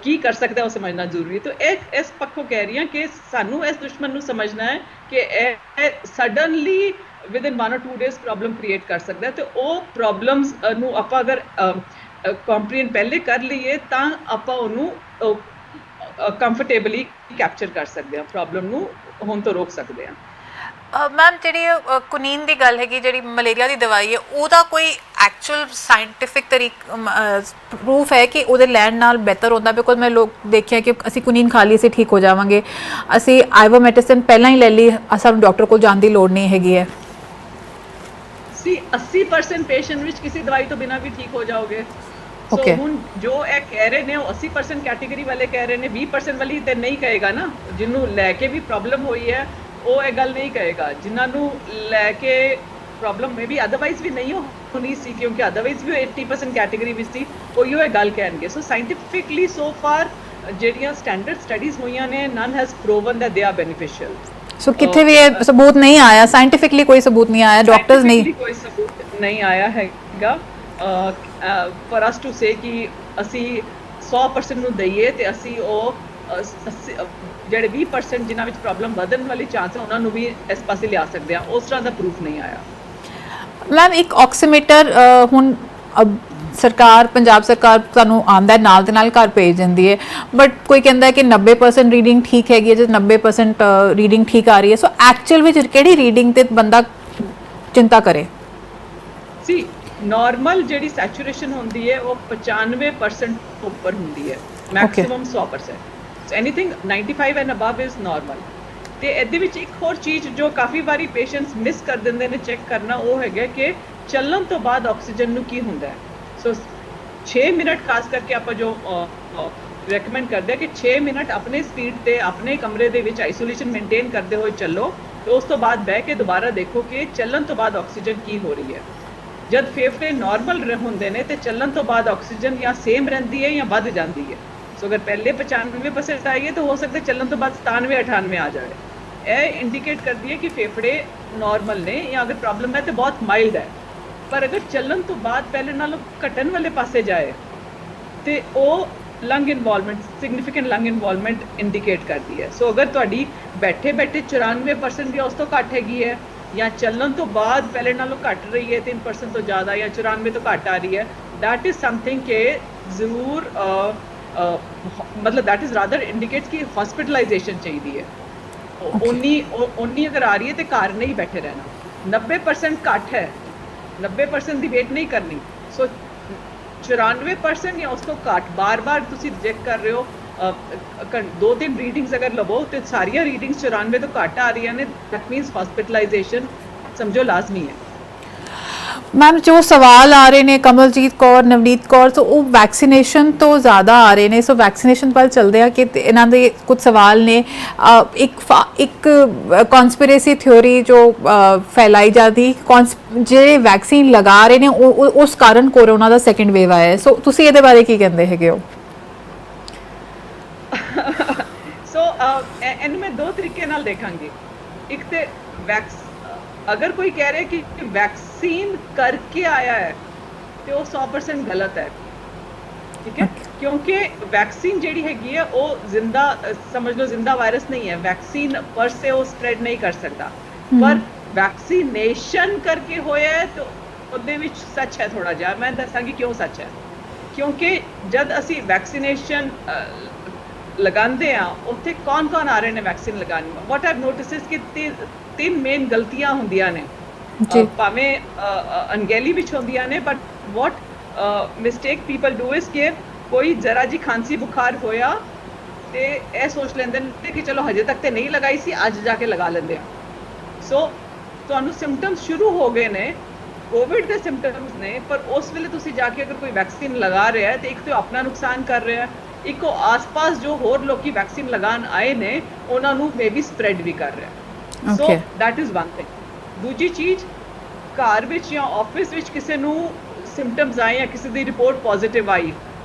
ਕੀ ਕਰ ਸਕਦਾ ਉਹ ਸਮਝਣਾ ਜ਼ਰੂਰੀ ਹੈ। ਤੇ ਇਸ ਪੱਖੋਂ ਕਹਿ ਰਹੀ ਹਾਂ ਕਿ ਸਾਨੂੰ ਇਸ ਦੁਸ਼ਮਣ ਨੂੰ ਸਮਝਣਾ ਹੈ ਕਿ ਇਹ suddenly within 1 or 2 days problem create ਕਰ ਸਕਦਾ ਹੈ, ਤੇ ਉਹ ਪ੍ਰੋਬਲਮਸ ਨੂੰ ਆਪਾਂ ਅਗਰ ਕੰਪਰੀਹੈਂਡ ਪਹਿਲੇ ਕਰ ਲਈਏ ਤਾਂ ਆਪਾਂ ਉਹਨੂੰ ਕੰਫਰਟੇਬਲੀ ਕੈਪਚਰ ਕਰ ਸਕਦੇ ਹਾਂ, ਪ੍ਰੋਬਲਮ ਨੂੰ ਹੋਣ ਤੋਂ ਰੋਕ ਸਕਦੇ ਹਾਂ। ਮੈਮ ਜਿਹੜੀ ਕੁਨੀਨ ਦੀ ਗੱਲ ਹੈਗੀ, ਜਿਹੜੀ ਮਲੇਰੀਆ ਦੀ ਦਵਾਈ ਹੈ, ਉਹਦਾ ਕੋਈ ਐਕਚੁਅਲ ਸਾਇੰਟਿਫਿਕ ਪ੍ਰੂਫ ਹੈ ਕਿ ਉਹਦੇ ਲੈਣ ਨਾਲ ਬਿਹਤਰ ਹੁੰਦਾ? ਬਿਕੋਜ਼ ਮੈਂ ਲੋਕ ਦੇਖਿਆ ਕਿ ਅਸੀਂ ਕੁਨੀਨ ਖਾ ਲਈ ਅਸੀਂ ਠੀਕ ਹੋ ਜਾਵਾਂਗੇ, ਅਸੀਂ ਆਈਵੋਮੈਟਿਸਿਨ ਪਹਿਲਾਂ ਹੀ ਲੈ ਲਈ, ਸਾਨੂੰ ਡਾਕਟਰ ਕੋਲ ਜਾਣ ਦੀ ਲੋੜ ਨਹੀਂ ਹੈਗੀ ਹੈ। ਸੀ 80% ਪੇਸ਼ੈਂਟ ਵਿੱਚ ਕਿਸੇ ਦਵਾਈ ਤੋਂ ਬਿਨਾਂ ਵੀ ਠੀਕ ਹੋ ਜਾਓਗੇ। ਸੋ ਹੁਣ ਜੋ ਇਹ ਕਹਿ ਰਹੇ ਨੇ ਉਹ 80% ਕੈਟੇਗਰੀ ਵਾਲੇ ਕਹਿ ਰਹੇ ਨੇ, 20% ਵਾਲੀ ਤੇ ਨਹੀਂ ਕਹੇਗਾ ਨਾ। ਜਿਹਨੂੰ ਲੈ ਕੇ ਵੀ ਪ੍ਰੋਬਲਮ ਹੋਈ ਹੈ ਉਹ ਇਹ ਗੱਲ ਨਹੀਂ ਕਹੇਗਾ। ਜਿਨ੍ਹਾਂ ਨੂੰ ਲੈ ਕੇ ਪ੍ਰੋਬਲਮ ਮੇ ਵੀ ਅਦਰਵਾਈਜ਼ ਵੀ ਨਹੀਂ ਹੋਣੀ ਸੀ, ਕਿਉਂਕਿ ਅਦਰਵਾਈਜ਼ ਵੀ 80% ਕੈਟੇਗਰੀ ਵਿੱਚ ਸੀ, ਉਹੀਓ ਇਹ ਗੱਲ ਕਹਿਣਗੇ। ਸੋ ਸਾਇੰਟਿਫਿਕਲੀ ਸੋ ਫਾਰ ਜਿਹੜੀਆਂ ਸਟੈਂਡਰਡ ਸਟੱਡੀਜ਼ ਹੋਈਆਂ ਨੇ, none has proven that they are beneficial. So ਕਿੱਥੇ ਵੀ ਇਹ ਸਬੂਤ ਨਹੀਂ ਆਇਆ, ਸਾਇੰਟਿਫਿਕਲੀ ਕੋਈ ਸਬੂਤ ਨਹੀਂ ਆਇਆ, ਡਾਕਟਰਸ ਨਹੀਂ, ਕੋਈ ਸਬੂਤ ਨਹੀਂ ਆਇਆ ਹੈਗਾ ਫॉर ਅਸ ਟੂ ਸੇ ਕਿ ਅਸੀਂ 100% ਨੂੰ ਦਈਏ ਤੇ ਅਸੀਂ ਉਹ ਜਿਹੜੇ 20% ਜਿਨ੍ਹਾਂ ਵਿੱਚ ਪ੍ਰੋਬਲਮ ਵਧਣ ਵਾਲੀ ਚਾਂਸ ਹੈ ਉਹਨਾਂ ਨੂੰ ਵੀ ਇਸ ਪਾਸੇ ਲਿਆ ਸਕਦੇ ਆ। ਉਸ ਤਰ੍ਹਾਂ ਦਾ ਪ੍ਰੂਫ ਨਹੀਂ ਆਇਆ। ਮੈਮ ਇੱਕ ਆਕਸੀਮੀਟਰ ਹੁਣ ਸਰਕਾਰ, ਪੰਜਾਬ ਸਰਕਾਰ ਤੁਹਾਨੂੰ ਆਉਂਦਾ ਨਾਲ ਦੇ ਨਾਲ ਘਰ ਭੇਜ ਦਿੰਦੀ ਹੈ, ਬਟ ਕੋਈ ਕਹਿੰਦਾ ਹੈ ਕਿ 90% ਰੀਡਿੰਗ ਠੀਕ ਹੈਗੀ ਹੈ, ਜੇ 90% ਰੀਡਿੰਗ ਠੀਕ ਆ ਰਹੀ ਹੈ, ਸੋ ਐਕਚੁਅਲ ਵਿੱਚ ਕਿਹੜੀ ਰੀਡਿੰਗ ਤੇ ਬੰਦਾ ਚਿੰਤਾ ਕਰੇ? ਸੀ ਨਾਰਮਲ ਜਿਹੜੀ ਸੈਚੂਰੇਸ਼ਨ ਹੁੰਦੀ ਹੈ ਉਹ 95% ਉੱਪਰ ਹੁੰਦੀ ਹੈ, maximum 100%। So anything 95 and above is normal. ਤੇ ਇਹਦੇ ਵਿੱਚ ਇੱਕ ਹੋਰ ਚੀਜ਼ ਜੋ ਕਾਫੀ ਵਾਰੀ ਪੇਸ਼ੈਂਟਸ ਮਿਸ ਕਰ ਦਿੰਦੇ ਨੇ ਚੈੱਕ ਕਰਨਾ, ਉਹ ਹੈਗਾ ਕਿ ਚੱਲਣ ਤੋਂ ਬਾਅਦ ਆਕਸੀਜਨ ਨੂੰ ਕੀ ਹੁੰਦਾ ਹੈ। ਸੋ 6 ਮਿੰਟ ਖਾਸ ਕਰਕੇ ਆਪਾਂ ਜੋ ਰეკਮੈਂਡ ਕਰਦੇ ਆ ਕਿ 6 ਮਿੰਟ ਆਪਣੇ ਸਪੀਡ ਤੇ ਆਪਣੇ ਕਮਰੇ ਦੇ ਵਿੱਚ ਆਈਸੋਲੇਸ਼ਨ ਮੇਨਟੇਨ ਕਰਦੇ ਹੋਏ ਚੱਲੋ, ਤੇ ਉਸ ਤੋਂ ਬਾਅਦ ਬਹਿ ਕੇ ਦੁਬਾਰਾ ਦੇਖੋ ਕਿ ਚੱਲਣ ਤੋਂ ਬਾਅਦ ਆਕਸੀਜਨ ਕੀ ਹੋ ਰਹੀ ਹੈ। ਜਦ ਫੇਫੜੇ ਨਾਰਮਲ ਹੁੰਦੇ ਨੇ ਤੇ ਚੱਲਣ ਤੋਂ ਬਾਅਦ ਆਕਸੀਜਨ ਜਾਂ ਸੇਮ ਰਹਿੰਦੀ ਹੈ ਜਾਂ ਵੱਧ ਜਾਂਦੀ ਹੈ। ਸੋ ਅਗਰ ਪਹਿਲੇ 95% ਆਈ ਹੈ ਤਾਂ ਹੋ ਸਕਦਾ ਚੱਲਣ ਤੋਂ ਬਾਅਦ 97-98 ਆ ਜਾਵੇ। ਇਹ ਇੰਡੀਕੇਟ ਕਰਦੀ ਹੈ ਕਿ ਫੇਫੜੇ ਨਾਰਮਲ ਨੇ, ਜਾਂ ਅਗਰ ਪ੍ਰੋਬਲਮ ਹੈ ਤੇ ਬਹੁਤ ਮਾਈਲਡ ਹੈ। ਪਰ ਅਗਰ ਚੱਲਣ ਤੋਂ ਬਾਅਦ ਪਹਿਲੇ ਨਾਲੋਂ ਘਟਣ ਵਾਲੇ ਪਾਸੇ ਜਾਏ ਤੇ ਉਹ ਲੰਗ ਇਨਵੋਲਵਮੈਂਟ, ਸਿਗਨੀਫੀਕੈਂਟ ਲੰਗ ਇਨਵੋਲਵਮੈਂਟ ਇੰਡੀਕੇਟ ਕਰਦੀ ਹੈ। ਸੋ ਅਗਰ ਤੁਹਾਡੀ ਬੈਠੇ 94% ਜਾਂ ਉਸ ਤੋਂ ਘੱਟ ਹੈਗੀ ਹੈ, ਜਾਂ ਚੱਲਣ ਤੋਂ ਬਾਅਦ ਪਹਿਲੇ ਨਾਲੋਂ ਘਟ ਰਹੀ ਹੈ 3% ਤੋਂ ਜ਼ਿਆਦਾ, ਜਾਂ 94 ਤੋਂ ਘੱਟ ਆ ਰਹੀ ਹੈ, that is something ਕਿ ਜ਼ਰੂਰ ਮਤਲਬ that is rather indicates ਕਿ ਹਸਪੀਟਲਾਈਜੇਸ਼ਨ ਚਾਹੀਦੀ ਹੈ। ਉਨੀ ਅਗਰ ਆ ਰਹੀ ਹੈ ਤੇ ਘਰ ਨਹੀਂ ਬੈਠੇ ਰਹਿਣਾ। 90% ਘੱਟ ਹੈ, 90% ਦੀ ਵੇਟ ਨਹੀਂ ਕਰਨੀ। ਸੋ 94% ਜਾਂ ਉਸ ਤੋਂ ਘੱਟ ਬਾਰ-ਬਾਰ ਤੁਸੀਂ ਚੈੱਕ ਕਰ ਰਹੇ ਹੋ, 2-3 ਰੀਡਿੰਗਸ ਅਗਰ ਲਵੋ ਤੇ ਸਾਰੀਆਂ ਰੀਡਿੰਗਸ 94 ਤੋਂ ਘੱਟ ਆ ਰਹੀਆਂ ਨੇ, ਦੈਟ ਮੀਨਸ ਹਸਪੀਟਲਾਈਜੇਸ਼ਨ ਸਮਝੋ ਲਾਜ਼ਮੀ ਹੈ। ਮੈਮ ਜੋ ਸਵਾਲ ਆ ਰਹੇ ਨੇ ਕਮਲਜੀਤ ਕੌਰ, ਨਵਨੀਤ ਕੌਰ, ਸੋ ਉਹ ਵੈਕਸੀਨੇਸ਼ਨ ਤੋਂ ਜ਼ਿਆਦਾ ਆ ਰਹੇ ਨੇ। ਸੋ ਵੈਕਸੀਨੇਸ਼ਨ ਵੱਲ ਚੱਲਦੇ ਆ ਕਿ ਇਹਨਾਂ ਦੇ ਕੁਝ ਸਵਾਲ ਨੇ। ਇੱਕ ਕਨਸਪੀਰੇਸੀ ਥਿਉਰੀ ਜੋ ਫੈਲਾਈ ਜਾਂਦੀ, ਜਿਹੜੇ ਵੈਕਸੀਨ ਲਗਾ ਰਹੇ ਨੇ ਉਸ ਕਾਰਨ ਕੋਰੋਨਾ ਦਾ ਸੈਕੰਡ ਵੇਵ ਆਇਆ। ਸੋ ਤੁਸੀਂ ਇਹਦੇ ਬਾਰੇ ਕੀ ਕਹਿੰਦੇ ਹੈਗੇ ਹੋ? ਸੋ ਇਹਨੂੰ ਮੈਂ ਦੋ ਤਰੀਕੇ ਨਾਲ ਦੇਖਾਂਗੀ। ਇੱਕ ਤੇ ਅਗਰ ਕੋਈ ਕਹਿ ਰਿਹਾ ਕਿ ਵੈਕਸੀਨ ਕਰਕੇ ਆਇਆ ਹੈ ਤੇ ਉਹ 100% ਗਲਤ ਹੈ, ਠੀਕ ਹੈ? ਕਿਉਂਕਿ ਵੈਕਸੀਨ ਜਿਹੜੀ ਹੈਗੀ ਹੈ ਉਹ ਜ਼ਿੰਦਾ, ਸਮਝ ਲਓ ਜ਼ਿੰਦਾ ਵਾਇਰਸ ਨਹੀਂ ਹੈ। ਵੈਕਸੀਨ ਪਰ ਸੇ ਉਹ ਸਪਰੈਡ ਨਹੀਂ ਕਰ ਸਕਦਾ, ਪਰ ਵੈਕਸੀਨੇਸ਼ਨ ਕਰਕੇ ਹੋਇਆ ਹੈ ਤੇ ਉਹਦੇ ਵਿੱਚ ਸੱਚ ਹੈ ਥੋੜਾ ਜਿਹਾ। ਮੈਂ ਦੱਸਾਂਗੀ ਕਿਉਂ ਸੱਚ ਹੈ। ਕਿਉਂਕਿ ਜਦ ਅਸੀਂ ਵੈਕਸੀਨੇਸ਼ਨ ਲਗਾਉਂਦੇ ਆ, ਉੱਥੇ ਕੌਣ ਆ ਰਹੇ ਨੇ ਵੈਕਸੀਨ ਲਗਾਉਣ? ਵਾਟ ਆਈਵ ਨੋਟਿਸ ਇਜ਼ ਕਿ ਤਿੰਨ ਮੇਨ ਗਲਤੀਆਂ ਹੁੰਦੀਆਂ ਨੇ, ਭਾਵੇਂ ਅਣਗਹਿਲੀ ਵਿੱਚ ਹੁੰਦੀਆਂ ਨੇ, but what mistake people do is ਕਿ ਕੋਈ ਜ਼ਰਾ ਜੀ ਖਾਂਸੀ ਬੁਖਾਰ ਹੋਇਆ ਤੇ ਇਹ ਸੋਚ ਲੈਂਦੇ ਨੇ ਕਿ ਚਲੋ ਹਜੇ ਤੱਕ ਤੇ ਨਹੀਂ ਲਗਾਈ ਸੀ, ਅੱਜ ਜਾ ਕੇ ਲਗਾ ਲੈਂਦੇ ਆ। ਸੋ ਤੁਹਾਨੂੰ ਸਿੰਪਟਮਸ ਸ਼ੁਰੂ ਹੋ ਗਏ ਨੇ, ਕੋਵਿਡ ਦੇ ਸਿੰਪਟਮਸ ਨੇ, ਪਰ ਉਸ ਵੇਲੇ ਤੁਸੀਂ ਜਾ ਕੇ ਅਗਰ ਕੋਈ ਵੈਕਸੀਨ ਲਗਾ ਰਿਹਾ ਹੈ ਤੇ ਇੱਕ ਤਾਂ ਆਪਣਾ ਨੁਕਸਾਨ ਕਰ ਰਿਹਾ ਹੈ, ਇੱਕ ਉਹ ਆਸ-ਪਾਸ ਜੋ ਹੋਰ ਲੋਕੀ ਵੈਕਸੀਨ ਲਗਾਉਣ ਆਏ ਨੇ ਉਹਨਾਂ ਨੂੰ ਮੇਬੀ ਸਪਰੈਡ ਵੀ ਕਰ ਰਿਹਾ। So that is one thing. ਦੂਜੀ ਚੀਜ਼, ਘਰ ਵਿੱਚ ਜਾਂ ਆਫਿਸ ਵਿੱਚ ਕਿਸੇ ਨੂੰ ਸਿੰਪਟਮਸ ਆਏ ਜਾਂ ਕਿਸੇ ਦੀ ਰਿਪੋਰਟ ਪੋਜ਼ਿਟਿਵ ਆਈ,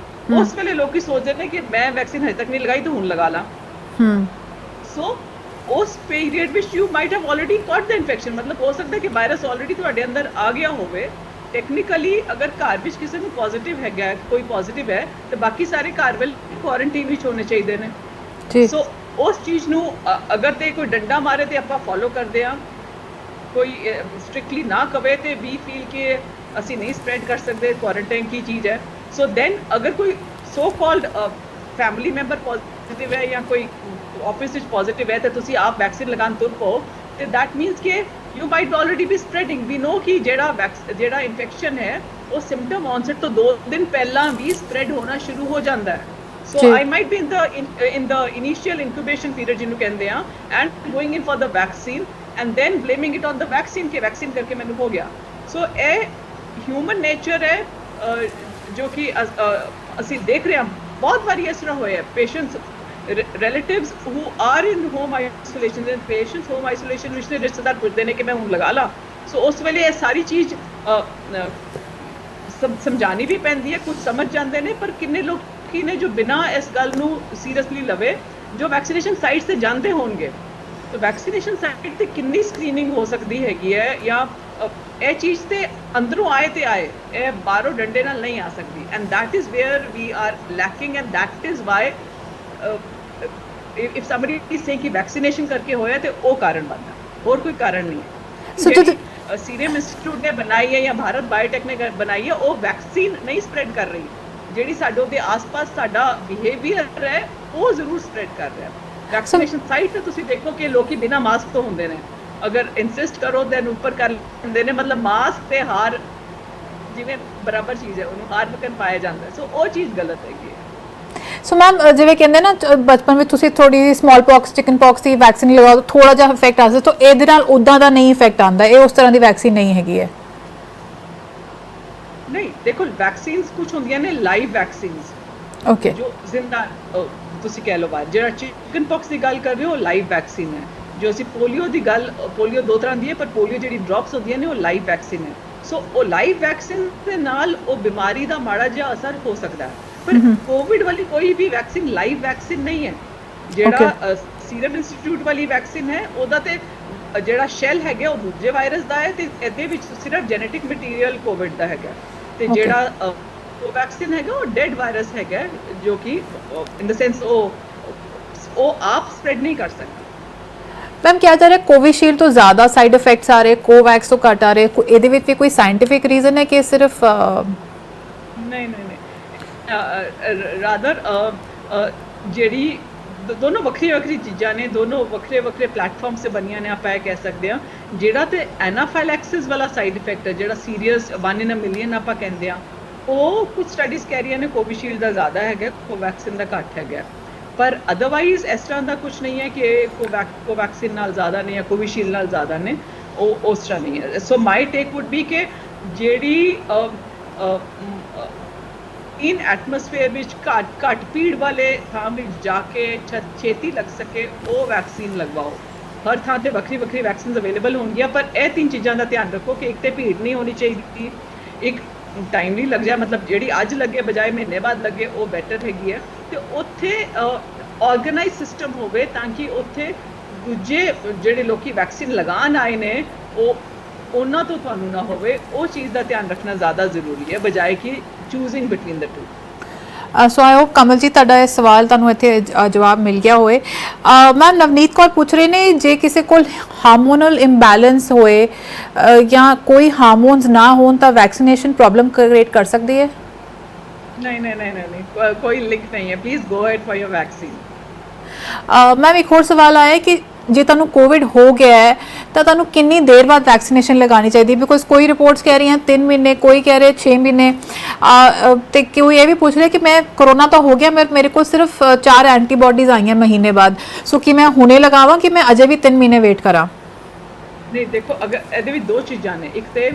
ਉਸ ਵੇਲੇ ਲੋਕੀ ਸੋਚਦੇ ਨੇ ਕਿ ਮੈਂ ਵੈਕਸੀਨ ਹਜੇ ਤੱਕ ਨਹੀਂ ਲਗਾਈ ਤਾਂ ਹੁਣ ਲਗਾ ਲਾਂ। ਸੋ ਉਸ ਪੀਰੀਅਡ ਵਿੱਚ you might have already got the infection, ਮਤਲਬ ਹੋ ਸਕਦਾ ਕਿ ਵਾਇਰਸ ਆਲਰੇਡੀ ਤੁਹਾਡੇ ਅੰਦਰ ਆ ਗਿਆ ਹੋਵੇ। ਟੈਕਨੀਕਲੀ ਅਗਰ ਘਰ ਵਿੱਚ ਕਿਸੇ ਨੂੰ ਪੋਜ਼ਿਟਿਵ ਹੈਗਾ, ਕੋਈ ਪੋਜ਼ਿਟਿਵ ਹੈ, ਤੇ ਬਾਕੀ ਸਾਰੇ ਘਰ ਵੱਲ ਕੁਆਰੰਟਾਈਨ ਵਿੱਚ ਹੋਣੇ ਚਾਹੀਦੇ ਨੇ। ਜੀ ਸੋ ਉਸ ਚੀਜ਼ ਨੂੰ ਅਗਰ ਤੇ ਕੋਈ ਡੰਡਾ ਮਾਰੇ ਤੇ ਆਪਾਂ ਫੋਲੋ ਕਰਦੇ ਹਾਂ, ਕੋਈ ਸਟ੍ਰਿਕਟਲੀ ਨਾ ਕਵੇ ਤੇ ਵੀ ਫੀਲ ਕਿ ਅਸੀਂ ਨਹੀਂ ਸਪਰੈਡ ਕਰ ਸਕਦੇ, ਕੁਆਰੰਟਾਈਨ ਕੀ ਚੀਜ਼ ਹੈ। ਸੋ ਦੈਨ ਅਗਰ ਕੋਈ so called family member positive ਹੈ ਜਾਂ ਕੋਈ ਆਫਿਸ ਵਿੱਚ ਪੋਜ਼ਿਟਿਵ ਹੈ ਤੇ ਤੁਸੀਂ ਆਪ ਵੈਕਸੀਨ ਲਗਾਉਣ ਤੁਰ ਪਓ, ਤੇ ਦੈਟ ਮੀਨਸ ਕਿ you might already be spreading. We know ਕਿ ਜਿਹੜਾ ਇਨਫੈਕਸ਼ਨ ਹੈ ਉਹ ਸਿੰਪਟਮ ਆਨਸੈਟ ਤੋਂ 2 ਦਿਨ ਪਹਿਲਾਂ ਵੀ ਸਪਰੈਡ ਹੋਣਾ ਸ਼ੁਰੂ ਹੋ ਜਾਂਦਾ ਹੈ। So I might be in the initial incubation period ਜਿਹਨੂੰ ਕਹਿੰਦੇ ਆ, and going in for the vaccine and then blaming it on the vaccine ਕਿ vaccine ਕਰਕੇ ਮੈਨੂੰ ਹੋ ਗਿਆ। So ਇਹ human nature ਹੈ ਜੋ ਕਿ ਅਸੀਂ ਦੇਖ ਰਹੇ ਹਾਂ ਬਹੁਤ ਵਾਰੀ ਇਸ ਤਰ੍ਹਾਂ ਹੋਇਆ। Patients relatives who are in home isolation, and patients home isolation ਵਿੱਚ ਦੇ ਰਿਸ਼ਤੇਦਾਰ ਪੁੱਛਦੇ ਨੇ ਕਿ ਮੈਂ ਹੁਣ ਲਗਾ ਲਾ। ਸੋ ਉਸ ਵੇਲੇ ਇਹ ਸਾਰੀ ਚੀਜ਼ ਸਮਝਾਣੀ ਵੀ ਪੈਂਦੀ ਹੈ, ਕੁਝ ਸਮਝ ਜਾਂਦੇ ਨੇ, ਪਰ ਕਿੰਨੇ ਲੋਕ ਕੀ ਨੇ ਜੋ ਬਿਨਾਂ ਇਸ ਗੱਲ ਨੂੰ ਸੀਰੀਅਸਲੀ ਲਵੇ, ਜੋ ਵੈਕਸੀਨੇਸ਼ਨ ਸਾਈਟਸ ਤੇ ਜਾਂਦੇ ਹੋਣਗੇ। ਤਾਂ ਵੈਕਸੀਨੇਸ਼ਨ ਸਾਈਟ ਤੇ ਕਿੰਨੀ ਸਕਰੀਨਿੰਗ ਹੋ ਸਕਦੀ ਹੈਗੀ ਹੈ, ਜਾਂ ਇਹ ਚੀਜ਼ ਤੇ ਅੰਦਰੋਂ ਆਏ ਤੇ ਆਏ, ਇਹ ਬਾਹਰੋਂ ਡੰਡੇ ਨਾਲ ਨਹੀਂ ਆ ਸਕਦੀ। And that is where we are lacking, and that is why if somebody is saying ਕਿ ਵੈਕਸੀਨੇਸ਼ਨ ਕਰਕੇ ਹੋਇਆ ਤੇ ਉਹ ਕਾਰਨ ਬਣਦਾ, ਹੋਰ ਕੋਈ ਕਾਰਨ ਨਹੀਂ ਹੈ। ਸੀਰਮ ਇੰਸਟੀਚਿਊਟ ਨੇ ਬਣਾਈ ਹੈ ਜਾਂ ਭਾਰਤ ਬਾਇਓਟੈਕ ਨੇ ਬਣਾਈ ਹੈ, ਉਹ ਵੈਕਸੀਨ ਨਹੀਂ ਸਪਰੈਡ ਕਰ ਰਹੀ। ਜਿਹੜੀ ਸਾਡੇ ਉਹਦੇ ਆਸ-ਪਾਸ ਸਾਡਾ ਬਿਹੇਵੀਅਰ ਹੈ ਉਹ ਜ਼ਰੂਰ ਸਪਰੈਡ ਕਰ ਰਿਹਾ। ਵੈਕਸੀਨੇਸ਼ਨ ਸਾਈਟ ਤੇ ਤੁਸੀਂ ਦੇਖੋ ਕਿ ਲੋਕੀ ਬਿਨਾਂ ਮਾਸਕ ਤੋਂ ਹੁੰਦੇ ਨੇ, ਅਗਰ ਇਨਸਿਸਟ ਕਰੋ ਦੈਨ ਉੱਪਰ ਕਰ ਲੈਂਦੇ ਨੇ, ਮਤਲਬ ਮਾਸਕ ਤੇ ਹਾਰ ਜਿਵੇਂ ਬਰਾਬਰ ਚੀਜ਼ ਹੈ, ਉਹਨੂੰ ਹਾਰ ਵਕਨ ਪਾਇਆ ਜਾਂਦਾ। ਸੋ ਉਹ ਚੀਜ਼ ਗਲਤ ਹੈਗੀ ਹੈ। ਸੋ ਮੈਮ ਜਿਵੇਂ ਕਹਿੰਦੇ ਨਾ ਬਚਪਨ ਵਿੱਚ ਤੁਸੀਂ ਥੋੜੀ ਸਮਾਲ ਪੌਕਸ ਚਿਕਨ ਪੌਕਸ ਦੀ ਵੈਕਸੀਨ ਲਗਾਓ ਥੋੜਾ ਜਿਹਾ ਇਫੈਕਟ ਆ ਸਕਦਾ, ਤਾਂ ਇਹਦੇ ਨਾਲ ਉਦਾਂ ਦਾ ਨਹੀਂ ਇਫੈਕਟ ਆਉਂਦਾ, ਇਹ ਉਸ ਤਰ੍ਹਾਂ ਦੀ ਵੈਕਸੀਨ ਨਹੀਂ ਹੈਗੀ ਹੈ। ਨਹੀਂ ਦੇਖੋ, ਵੈਕਸੀਨਸ ਕੁਝ ਹੁੰਦੀਆਂ ਨੇ ਲਾਈਵ ਵੈਕਸੀਨਸ, ਓਕੇ, ਜੋ ਜ਼ਿੰਦਾ ਤੁਸੀਂ ਕਹਿ ਲਓ ਬਾਹਰ। ਜਿਹੜਾ ਚਿਕਨ ਪੌਕਸ ਦੀ ਗੱਲ ਕਰ ਰਹੇ ਹੋ ਲਾਈਵ ਵੈਕਸੀਨ ਹੈ। ਜੋ ਅਸੀਂ ਪੋਲੀਓ ਦੀ ਗੱਲ, ਪੋਲੀਓ 2 ਤਰ੍ਹਾਂ ਦੀ ਹੈ, ਪਰ ਪੋਲੀਓ ਜਿਹੜੀ ਡ੍ਰੌਪਸ ਹੁੰਦੀਆਂ ਨੇ ਉਹ ਲਾਈਵ ਵੈਕਸੀਨ ਹੈ। ਸੋ ਉਹ ਲਾਈਵ ਵੈਕਸੀਨ ਦੇ ਨਾਲ ਉਹ ਬਿਮਾਰੀ ਦਾ ਮਾੜਾ ਜਿਹਾ ਅਸਰ ਹੋ ਸਕਦਾ ਹੈ, ਪਰ ਕੋਵਿਡ ਵਾਲੀ ਕੋਈ ਵੀ ਵੈਕਸੀਨ ਲਾਈਵ ਵੈਕਸੀਨ ਨਹੀਂ ਹੈ। ਜਿਹੜਾ ਸੀਰਮ ਇੰਸਟੀਚਿਊਟ ਵਾਲੀ ਵੈਕਸੀਨ ਹੈ ਉਹਦਾ ਤੇ ਜਿਹੜਾ ਸ਼ੈਲ ਹੈਗਾ ਉਹ ਦੂਜੇ ਵਾਇਰਸ ਦਾ ਹੈ, ਤੇ ਇਹਦੇ ਵਿੱਚ ਸਿਰਫ ਜੈਨੇਟਿਕ ਮਟੀਰੀਅਲ ਕੋਵਿਡ ਦਾ ਹੈਗਾ, ਤੇ ਜਿਹੜਾ ਉਹ ਵੈਕਸੀਨ ਹੈਗਾ ਉਹ ਡੈਡ ਵਾਇਰਸ ਹੈਗਾ, ਜੋ ਕਿ ਇਨ ਦ ਸੈਂਸ ਉਹ ਆਪ ਸਪਰੈਡ ਨਹੀਂ ਕਰ ਸਕਦਾ। ਮੈਮ ਕਿਹਾ ਜਾ ਰਿਹਾ ਕੋਵਿਸ਼ੀਲਡ ਤੋਂ ਜ਼ਿਆਦਾ ਸਾਈਡ ਇਫੈਕਟਸ ਆ ਰਹੇ, ਕੋਵੈਕਸ ਤੋਂ ਘੱਟ ਆ ਰਹੇ, ਇਹਦੇ ਵਿੱਚ ਵੀ ਕੋਈ ਸਾਇੰਟਿਫਿਕ ਰੀਜ਼ਨ ਹੈ ਕਿ ਸਿਰਫ ਨਹੀਂ ਰਾਦਰ ਜਿਹੜੀ ਦੋਨੋਂ ਵੱਖਰੀ ਵੱਖਰੀ ਚੀਜ਼ਾਂ ਨੇ, ਦੋਨੋਂ ਵੱਖਰੇ ਵੱਖਰੇ ਪਲੇਟਫਾਰਮ ਸੇ ਬਣੀਆਂ ਨੇ। ਆਪਾਂ ਇਹ ਕਹਿ ਸਕਦੇ ਹਾਂ ਜਿਹੜਾ ਤੇ ਐਨਾਫਾਈਲੈਕਸਿਸ ਵਾਲਾ ਸਾਈਡ ਇਫੈਕਟ ਹੈ, ਜਿਹੜਾ ਸੀਰੀਅਸ 1 in a million ਆਪਾਂ ਕਹਿੰਦੇ ਹਾਂ, ਉਹ ਕੁਝ ਸਟੱਡੀਜ਼ ਕਹਿ ਰਹੀਆਂ ਨੇ ਕੋਵਿਸ਼ੀਲਡ ਦਾ ਜ਼ਿਆਦਾ ਹੈਗਾ, ਕੋਵੈਕਸਿਨ ਦਾ ਘੱਟ ਹੈਗਾ, ਪਰ ਅਦਰਵਾਈਜ਼ ਇਸ ਤਰ੍ਹਾਂ ਦਾ ਕੁਝ ਨਹੀਂ ਹੈ ਕਿ ਕੋਵੈਕਸਿਨ ਨਾਲ ਜ਼ਿਆਦਾ ਨੇ ਜਾਂ ਕੋਵਿਸ਼ੀਲਡ ਨਾਲ ਜ਼ਿਆਦਾ ਨੇ, ਉਹ ਉਸ ਤਰ੍ਹਾਂ ਨਹੀਂ ਹੈ। ਸੋ ਮਾਈ ਟੇਕ ਵੁੱਡ ਬੀ ਕਿ ਜਿਹੜੀ ਇਨ ਐਟਮੋਸਫੇਅਰ ਵਿੱਚ ਘੱਟ ਭੀੜ ਵਾਲੇ ਥਾਂ ਵਿੱਚ ਜਾ ਕੇ ਛੇਤੀ ਲੱਗ ਸਕੇ ਉਹ ਵੈਕਸੀਨ ਲਗਵਾਓ। ਹਰ ਥਾਂ ਤੇ ਵੱਖਰੀ ਵੱਖਰੀ ਵੈਕਸੀਨਸ ਅਵੇਲੇਬਲ ਹੋਣਗੀਆਂ, ਪਰ ਇਹ 3 ਚੀਜ਼ਾਂ ਦਾ ਧਿਆਨ ਰੱਖੋ ਕਿ ਇੱਕ ਤੇ ਭੀੜ ਨਹੀਂ ਹੋਣੀ ਚਾਹੀਦੀ, ਇੱਕ ਟਾਈਮਲੀ ਲੱਗ ਜਾਏ, ਮਤਲਬ ਜਿਹੜੀ ਅੱਜ ਲੱਗੇ ਬਜਾਏ ਮਹੀਨੇ ਬਾਅਦ ਲੱਗੇ ਉਹ ਬੈਟਰ ਹੈਗੀ ਹੈ, ਤੇ ਉੱਥੇ ਆਰਗੇਨਾਈਜ਼ ਸਿਸਟਮ ਹੋਵੇ ਤਾਂ ਕਿ ਉੱਥੇ ਦੂਜੇ ਜਿਹੜੇ ਲੋਕੀ ਵੈਕਸੀਨ ਲਗਾਉਣ ਆਏ ਨੇ ਉਹਨਾਂ ਤੋਂ ਤੁਹਾਨੂੰ ਨਾ ਹੋਵੇ। ਉਹ ਚੀਜ਼ ਦਾ ਧਿਆਨ ਰੱਖਣਾ ਜ਼ਿਆਦਾ ਜ਼ਰੂਰੀ ਹੈ ਬਜਾਏ ਕਿ choosing between the two. So I hope Kamal ji ਤੁਹਾਡਾ ਇਹ ਸਵਾਲ ਤੁਹਾਨੂੰ ਇੱਥੇ ਜਵਾਬ ਮਿਲ ਗਿਆ ਹੋਏ। ਮੈਮ ਨਵਨੀਤ ਕੌਰ ਪੁੱਛ ਰਹੇ ਨੇ ਜੇ ਕਿਸੇ ਕੋਲ ਹਾਰਮੋਨਲ ਇੰਬੈਲੈਂਸ ਹੋਏ ਜਾਂ ਕੋਈ ਹਾਰਮੋਨਸ ਨਾ ਹੋਣ ਤਾਂ ਵੈਕਸੀਨੇਸ਼ਨ ਪ੍ਰੋਬਲਮ ਕ੍ਰੀਏਟ ਕਰ ਸਕਦੀ ਹੈ? ਨਹੀਂ, ਕੋਈ ਲਿੰਕ ਨਹੀਂ ਹੈ। Please go ahead for your vaccine. Ma'am ਇੱਕ ਹੋਰ ਸਵਾਲ ਆਇਆ ਕਿ ਜੇ ਤੁਹਾਨੂੰ ਕੋਵਿਡ ਹੋ ਗਿਆ ਹੈ ਤਾਂ ਤੁਹਾਨੂੰ ਕਿੰਨੀ ਦੇਰ ਬਾਅਦ ਵੈਕਸੀਨੇਸ਼ਨ ਲਗਾਉਣੀ ਚਾਹੀਦੀ ਹੈ? ਬਿਕੋਜ਼ ਕੋਈ ਰਿਪੋਰਟਸ ਕਹਿ ਰਹੀਆਂ 3 ਮਹੀਨੇ, ਕੋਈ ਕਹਿ ਰਹੇ 6 ਮਹੀਨੇ, ਤੇ ਕੋਈ ਇਹ ਵੀ ਪੁੱਛ ਰਿਹਾ ਕਿ ਮੈਂ ਕੋਰੋਨਾ ਤਾਂ ਹੋ ਗਿਆ, ਮੇਰੇ ਕੋਲ ਸਿਰਫ 4 ਐਂਟੀਬਾਡੀਜ਼ ਆਈਆਂ ਮਹੀਨੇ ਬਾਅਦ, ਸੋ ਕਿ ਮੈਂ ਹੁਣੇ ਲਗਾਵਾਂ ਕਿ ਮੈਂ ਅਜੇ ਵੀ 3 ਮਹੀਨੇ ਵੇਟ ਕਰਾਂ? ਨਹੀਂ ਦੇਖੋ, ਅਗਰ ਇਹਦੇ ਵਿੱਚ 2 ਚੀਜ਼ਾਂ ਨੇ। ਇੱਕ ਤੇ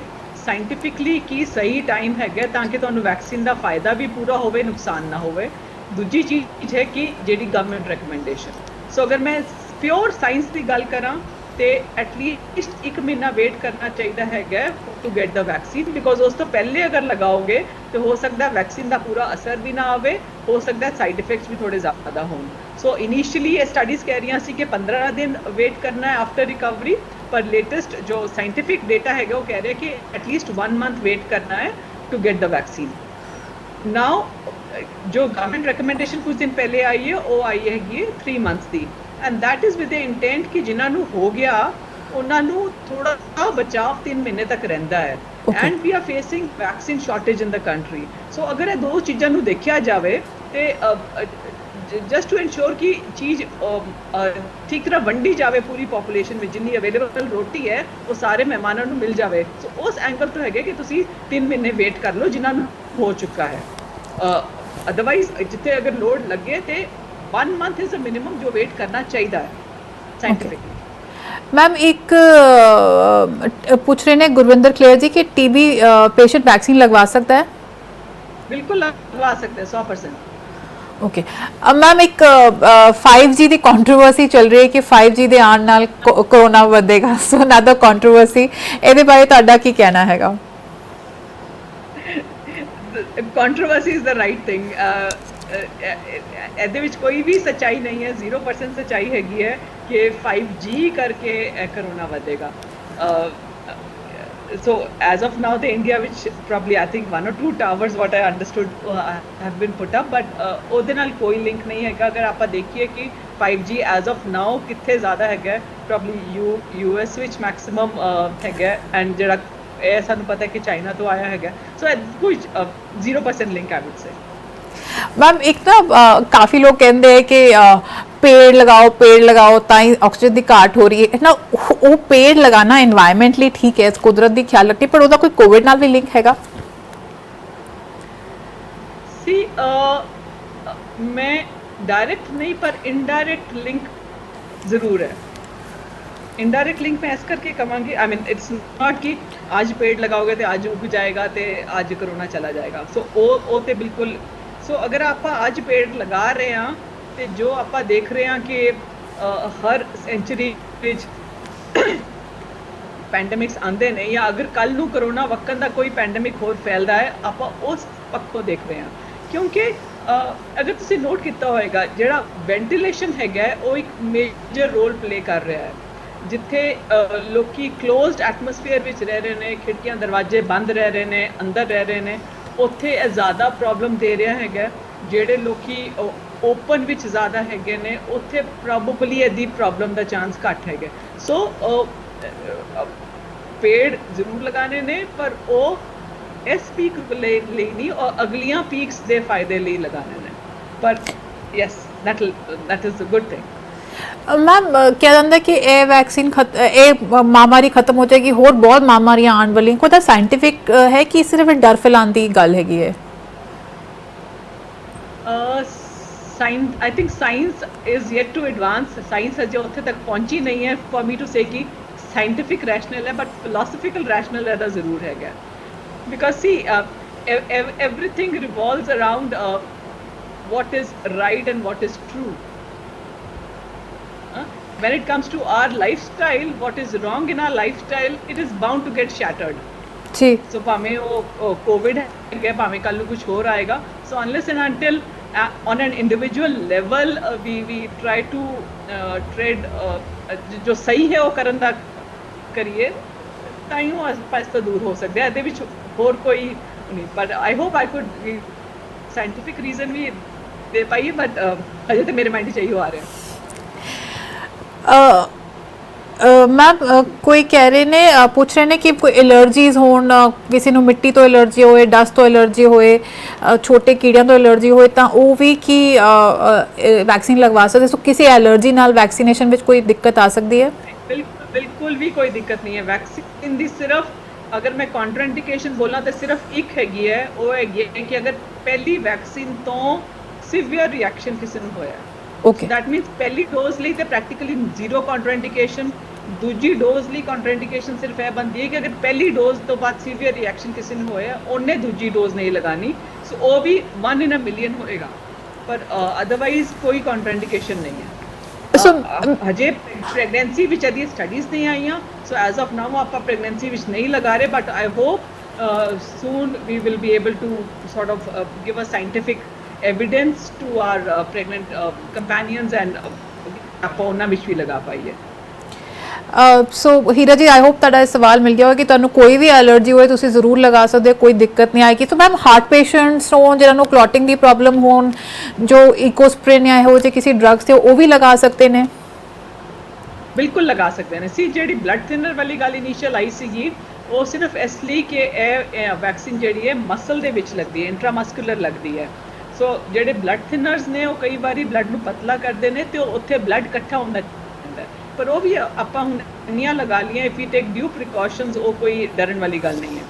ਸਾਇੰਟੀਫਿਕਲੀ ਕੀ ਸਹੀ ਟਾਈਮ ਹੈਗਾ ਤਾਂ ਕਿ ਤੁਹਾਨੂੰ ਵੈਕਸੀਨ ਦਾ ਫਾਇਦਾ ਵੀ ਪੂਰਾ ਹੋਵੇ, ਨੁਕਸਾਨ ਨਾ ਹੋਵੇ। ਦੂਜੀ ਚੀਜ਼ ਹੈ ਕਿ ਜਿਹੜੀ ਗਵਰਨਮੈਂਟ ਰეკਮੈਂਡੇਸ਼ਨ। ਸੋ ਅਗਰ ਮੈਂ ਪਿਓਰ ਸਾਇੰਸ ਦੀ ਗੱਲ ਕਰਾਂ ਤੇ ਐਟਲੀਸਟ 1 ਮਹੀਨਾ ਵੇਟ ਕਰਨਾ ਚਾਹੀਦਾ ਹੈਗਾ to get the vaccine, because ਉਸ ਤੋਂ ਪਹਿਲੇ ਅਗਰ ਲਗਾਓਗੇ ਤੇ ਹੋ ਸਕਦਾ ਵੈਕਸੀਨ ਦਾ ਪੂਰਾ ਅਸਰ ਵੀ ਨਾ ਆਵੇ, ਹੋ ਸਕਦਾ ਸਾਈਡ ਇਫੈਕਟਸ ਵੀ ਥੋੜੇ ਜ਼ਿਆਦਾ ਹੋਣ। ਸੋ ਇਨੀਸ਼ੀਅਲੀ ਇਹ ਸਟੱਡੀਜ਼ ਕਹਿ ਰਹੀਆਂ ਸੀ ਕਿ 15 ਦਿਨ ਵੇਟ ਕਰਨਾ ਹੈ ਆਫਟਰ ਰਿਕਵਰੀ, ਪਰ ਲੇਟੈਸਟ ਜੋ ਸਾਇੰਟਿਫਿਕ ਡੇਟਾ ਹੈਗਾ ਉਹ ਕਹਿ ਰਿਹਾ ਕਿ ਐਟਲੀਸਟ 1 ਮੰਥ ਵੇਟ ਕਰਨਾ ਹੈ ਟੂ ਗੈਟ ਦ ਵੈਕਸੀਨ। ਨਾਓ ਜੋ ਗਵਰਨਮੈਂਟ ਰਿਕਮੈਂਡੇਸ਼ਨ ਕੁਝ ਦਿਨ ਪਹਿਲੇ ਆਈ ਹੈ ਉਹ ਆਈ ਹੈਗੀ 3 months the, and that is with the intent ਕਿ ਜਿਨ੍ਹਾਂ ਨੂੰ ਹੋ ਗਿਆ ਉਹਨਾਂ ਨੂੰ ਥੋੜਾ ਬਚਾਅ 3 ਮਹੀਨੇ ਤੱਕ ਰਹਿੰਦਾ ਹੈ। And we are facing vaccine shortage in the country. So ਅਗਰ ਇਹ ਦੋ ਚੀਜ਼ਾਂ ਨੂੰ ਦੇਖਿਆ ਜਾਵੇ ਤੇ ਜਸਟ ਟੂ ਇਨਸ਼ੋਰ ਕਿ ਚੀਜ਼ ਠੀਕ ਤਰ੍ਹਾਂ ਵੰਡੀ ਜਾਵੇ ਪੂਰੀ ਪੋਪੂਲੇਸ਼ਨ ਵਿੱਚ, ਜਿੰਨੀ ਅਵੇਲੇਬਲ ਰੋਟੀ ਹੈ ਉਹ ਸਾਰੇ ਮਹਿਮਾਨਾਂ ਨੂੰ ਮਿਲ ਜਾਵੇ। ਸੋ ਉਸ ਐਂਗਲ ਤੋਂ ਹੈਗੇ ਕਿ ਤੁਸੀਂ 3 ਮਹੀਨੇ ਵੇਟ ਕਰ ਲਓ ਜਿਨ੍ਹਾਂ ਨੂੰ ਹੋ ਚੁੱਕਾ ਹੈ। ਅਦਰਵਾਈਜ਼ ਜਿੱਥੇ ਅਗਰ ਲੋੜ ਲੱਗੇ ਤੇ 1 ਮੰਥ ਇਜ਼ ਅ ਮਿਨੀਮਮ ਜੋ ਵੇਟ ਕਰਨਾ ਚਾਹੀਦਾ ਹੈ ਸਾਇੰਟਿਫਿਕਲੀ। मैम एक पूछ रहे हैं गुरविंदर क्लेयर जी कि टीबी पेशेंट वैक्सीन लगवा सकता है? बिल्कुल लगवा सकते हैं 100%। ओके मैम एक 5G ਦੀ ਕੰਟਰੋਵਰਸੀ ਚੱਲ ਰਹੀ ਹੈ ਕਿ 5G ਦੇ ਆਉਣ ਨਾਲ ਕੋਰੋਨਾ ਵਧੇਗਾ, ਸੋ ਅਨਦਰ ਕੰਟਰੋਵਰਸੀ, ਇਹਦੇ ਬਾਰੇ ਤੁਹਾਡਾ ਕੀ ਕਹਿਣਾ ਹੈਗਾ? Controversy is the right thing. ਇਹਦੇ ਵਿੱਚ ਕੋਈ ਵੀ ਸੱਚਾਈ ਨਹੀਂ ਹੈ, 0% ਸੱਚਾਈ ਹੈਗੀ ਹੈ ਕਿ 5G ਕਰਕੇ ਕਰੋਨਾ ਵਧੇਗਾ। So as of now the India which probably I think 1 or 2 towers what I understood have been put up, but ਉਹਦੇ ਨਾਲ ਕੋਈ ਲਿੰਕ ਨਹੀਂ ਹੈਗਾ। ਅਗਰ ਆਪਾਂ ਦੇਖੀਏ ਕਿ 5G as of now ਕਿੱਥੇ ਜ਼ਿਆਦਾ ਹੈਗਾ, probably US ਵਿੱਚ ਮੈਕਸਿਮਮ ਹੈਗਾ, ਐਂਡ ਜਿਹੜਾ ਇਹ ਸਾਨੂੰ ਪਤਾ ਕਿ ਚਾਈਨਾ ਤੋਂ ਆਇਆ ਹੈਗਾ। ਸੋ ਕੋਈ 0% link I would say। Ma'am एक ना काफ़ी लोग कहते हैं कि पेड़ लगाओ ताई ऑक्सीजन की घाट हो रही है ना, वो पेड़ लगाना एनवायरमेंटली ठीक है, कुदरत की ख्याल रखती, पर उसका कोई कोविड नाल भी लिंक हैगा? सी मैं डायरेक्ट नहीं पर इनडायरेक्ट लिंक ज़रूर है। इनडायरेक्ट लिंक मैं इस करके कमांगी, आई मीन इट्स नॉट कि आज पेड़ लगाओगे तो आज उग जाएगा तो आज कोरोना चला जाएगा। सो वो तो बिल्कुल। सो अगर आप आज पेड़ लगा रहे हैं तो जो आप देख रहे हैं कि हर सेंचुरी पैंडमिक्स आते हैं, या अगर कल नू करोना वक्कन का कोई पैंडमिक होर फैलता है, आप उस पक्षों देख रहे हैं। क्योंकि अगर तुसी नोट किया होएगा जिहड़ा वेंटिलेशन हैगा वो एक मेजर रोल प्ले कर रहा है। जिथे लोकी क्लोज्ड एटमोसफेयर विच रह रहे हैं, खिड़कियां दरवाजे बंद रह रहे हैं, अंदर रह रहे हैं, ਉੱਥੇ ਇਹ ਜ਼ਿਆਦਾ ਪ੍ਰੋਬਲਮ ਦੇ ਰਿਹਾ ਹੈਗਾ। ਜਿਹੜੇ ਲੋਕੀ ਓਪਨ ਵਿੱਚ ਜ਼ਿਆਦਾ ਹੈਗੇ ਨੇ ਉੱਥੇ ਪ੍ਰੋਬੇਬਲੀ ਇਹਦੀ ਪ੍ਰੋਬਲਮ ਦਾ ਚਾਂਸ ਘੱਟ ਹੈਗਾ। ਸੋ ਪੇੜ ਜ਼ਰੂਰ ਲਗਾਣੇ ਨੇ, ਪਰ ਉਹ ਇਸ ਪੀਕ ਲਈ ਨਹੀਂ, ਔਰ ਅਗਲੀਆਂ ਪੀਕਸ ਦੇ ਫਾਇਦੇ ਲਈ ਲਗਾਣੇ ਨੇ। ਪਰ yes that is a good thing। Ma'am क्या जाता है कि ये वैक्सीन महामारी खत्म हो जाएगी, होर बहुत महामारियां आने वाली, कोई साइंटिफिक है कि सिर्फ डर फैलाने की गल हैगी है? I think science is yet to advance. Science अजे उत्थे तक पहुंची नहीं है फॉर मी टू से कि साइंटिफिक रैशनल है, बट फिलोसफिकल रैशनल ਇਹਦਾ ਜ਼ਰੂਰ ਹੈਗਾ। Because see everything revolves around what is right and what is true। When it comes to our lifestyle, what is wrong in our lifestyle, it is bound to get shattered। जी। So भाਵੇਂ ਉਹ कोविड है, भाਵੇਂ ਕੱਲ ਨੂੰ ਕੁਝ ਹੋਰ ਆਏਗਾ। So unless and until on an individual level we try to tread ਜੋ ਸਹੀ ਹੈ ਉਹ ਕਰਨ ਦਾ ਕਰੀਏ, ਤਾਂ ਹੀ ਉਹ ਆਸ-ਪਾਸ ਤੋਂ ਦੂਰ ਹੋ ਸਕਦੇ ਆ। ਇਹਦੇ ਵਿੱਚ ਹੋਰ ਕੋਈ ਨਹੀਂ, but I hope I could scientific reason ਵੀ ਦੇ ਪਾਈਏ, ਬਟ ਹਜੇ ਤੇ ਮੇਰੇ ਮਾਈਂਡ 'ਚ ਇਹੀ ਆ ਰਿਹਾ। मैम कोई कह रहे ने पूछ रहे ने कि कोई एलर्जीज होन, किसी ਨੂੰ ਮਿੱਟੀ ਤੋਂ ਐਲਰਜੀ ਹੋਏ, ਡਸਟ ਤੋਂ ਐਲਰਜੀ ਹੋਏ, ਛੋਟੇ ਕੀੜਿਆਂ ਤੋਂ ਐਲਰਜੀ ਹੋਏ, ਤਾਂ ਉਹ ਵੀ ਕੀ ਵੈਕਸੀਨ ਲਗਵਾ ਸਕਦੇ? ਸੋ ਕਿਸੇ ਐਲਰਜੀ ਨਾਲ ਵੈਕਸੀਨੇਸ਼ਨ ਵਿੱਚ ਕੋਈ ਦਿੱਕਤ ਆ ਸਕਦੀ ਹੈ? ਬਿਲਕੁਲ ਵੀ ਕੋਈ ਦਿੱਕਤ ਨਹੀਂ ਹੈ। ਵੈਕਸੀਨ ਦੀ ਸਿਰਫ ਅਗਰ ਮੈਂ ਕੰਟਰਾਇੰਡੀਕੇਸ਼ਨ ਬੋਲਾਂ ਤਾਂ ਸਿਰਫ ਇੱਕ ਹੈਗੀ ਹੈ, ਉਹ ਹੈਗੀ ਹੈ ਕਿ ਅਗਰ ਪਹਿਲੀ ਵੈਕਸੀਨ ਤੋਂ ਸੀਵੀਅਰ ਰਿਐਕਸ਼ਨ ਕਿਸੇ ਨੂੰ ਹੋਇਆ। ओके, दैट मीन्स पहली डोज ਲਈ ਤੇ ਪ੍ਰੈਕਟੀਕਲੀ ਜ਼ੀਰੋ ਕੰਟਰਾਇੰਡੀਕੇਸ਼ਨ। ਦੂਜੀ ਡੋਜ਼ ਲਈ ਕੰਟਰਾਇੰਡੀਕੇਸ਼ਨ ਸਿਰਫ ਇਹ ਬਣਦੀ ਹੈ ਕਿ ਅਗਰ ਪਹਿਲੀ ਡੋਜ਼ ਤੋਂ ਬਾਅਦ ਸੀਵੀਅਰ ਰਿਐਕਸ਼ਨ ਕਿਸੇ ਨੂੰ ਹੋਇਆ, ਉਹਨੇ ਦੂਜੀ ਡੋਜ਼ ਨਹੀਂ ਲਗਾਣੀ। ਸੋ ਉਹ ਵੀ 1 in a million ਹੋਏਗਾ, ਪਰ ਅਦਰਵਾਈਜ਼ ਕੋਈ ਕੰਟਰਾਇੰਡੀਕੇਸ਼ਨ ਨਹੀਂ ਹੈ। ਹਜੇ ਪ੍ਰੈਗਨੈਂਸੀ ਵਿੱਚ ਇਹਦੀ ਸਟੱਡੀਜ਼ ਨਹੀਂ ਆਈਆਂ। ਸੋ ਐਜ਼ ਆਫ ਨਾਓ ਆਪਾਂ ਪ੍ਰੈਗਨੈਂਸੀ ਵਿੱਚ ਨਹੀਂ ਲਗਾ ਰਹੇ, but I hop soon we will be able to sort of give a scientific evidence to our pregnant companions, and ਆਪਾਂ ਉਹਨਾਂ ਵਿੱਚ ਵੀ ਲਗਾ ਪਾਈਏ। ਸੋ ਹੀਰਾ ਜੀ, ਆਈ ਹੋਪ ਤੁਹਾਡਾ ਇਹ ਸਵਾਲ ਮਿਲ ਗਿਆ ਹੋਵੇ ਕਿ ਤੁਹਾਨੂੰ ਕੋਈ ਵੀ ਐਲਰਜੀ ਹੋਏ ਤੁਸੀਂ ਜ਼ਰੂਰ ਲਗਾ ਸਕਦੇ ਹੋ, ਕੋਈ ਦਿੱਕਤ ਨਹੀਂ ਆਏਗੀ। ਸੋ ਮੈਮ, ਹਾਰਟ ਪੇਸ਼ੈਂਟਸ ਹੋਣ ਜਿਹਨਾਂ ਨੂੰ ਕਲੌਟਿੰਗ ਦੀ ਪ੍ਰੋਬਲਮ ਹੋਣ, ਜੋ ਇਕੋਸਪ੍ਰਿਨ ਜਾਂ ਇਹੋ ਜਿਹੇ ਕਿਸੇ ਡਰੱਗਸ ਤੇ ਉਹ ਵੀ ਲਗਾ ਸਕਦੇ ਨੇ? ਬਿਲਕੁਲ ਲਗਾ ਸਕਦੇ ਨੇ। ਸੀ ਜਿਹੜੀ ਬਲੱਡ ਥਿਨਰ ਵਾਲੀ ਗੱਲ ਇਨੀਸ਼ੀਅਲ ਆਈ ਸੀਗੀ, ਉਹ ਸਿਰਫ ਇਸ ਲਈ ਕਿ ਇਹ ਵੈਕਸੀਨ ਜਿਹੜੀ ਹੈ ਮਸਲ ਦੇ ਵਿੱਚ ਲੱਗਦੀ ਹੈ, ਇੰਟਰਾਮਸਕੂਲਰ ਲੱਗਦੀ ਹੈ। ਸੋ ਜਿਹੜੇ ਬਲੱਡ ਥਿਨਰਸ ਨੇ ਉਹ ਕਈ ਵਾਰੀ ਬਲੱਡ ਨੂੰ ਪਤਲਾ ਕਰਦੇ ਨੇ ਤੇ ਉੱਥੇ ਬਲੱਡ ਇਕੱਠਾ ਹੁੰਦਾ ਹੈ, ਪਰ ਉਹ ਵੀ ਆਪਾਂ ਹੁਣ ਇੰਨੀਆਂ ਲਗਾ ਲਈਆਂ, if you take due precautions, ਉਹ ਕੋਈ ਡਰਨ ਵਾਲੀ ਗੱਲ ਨਹੀਂ ਹੈ।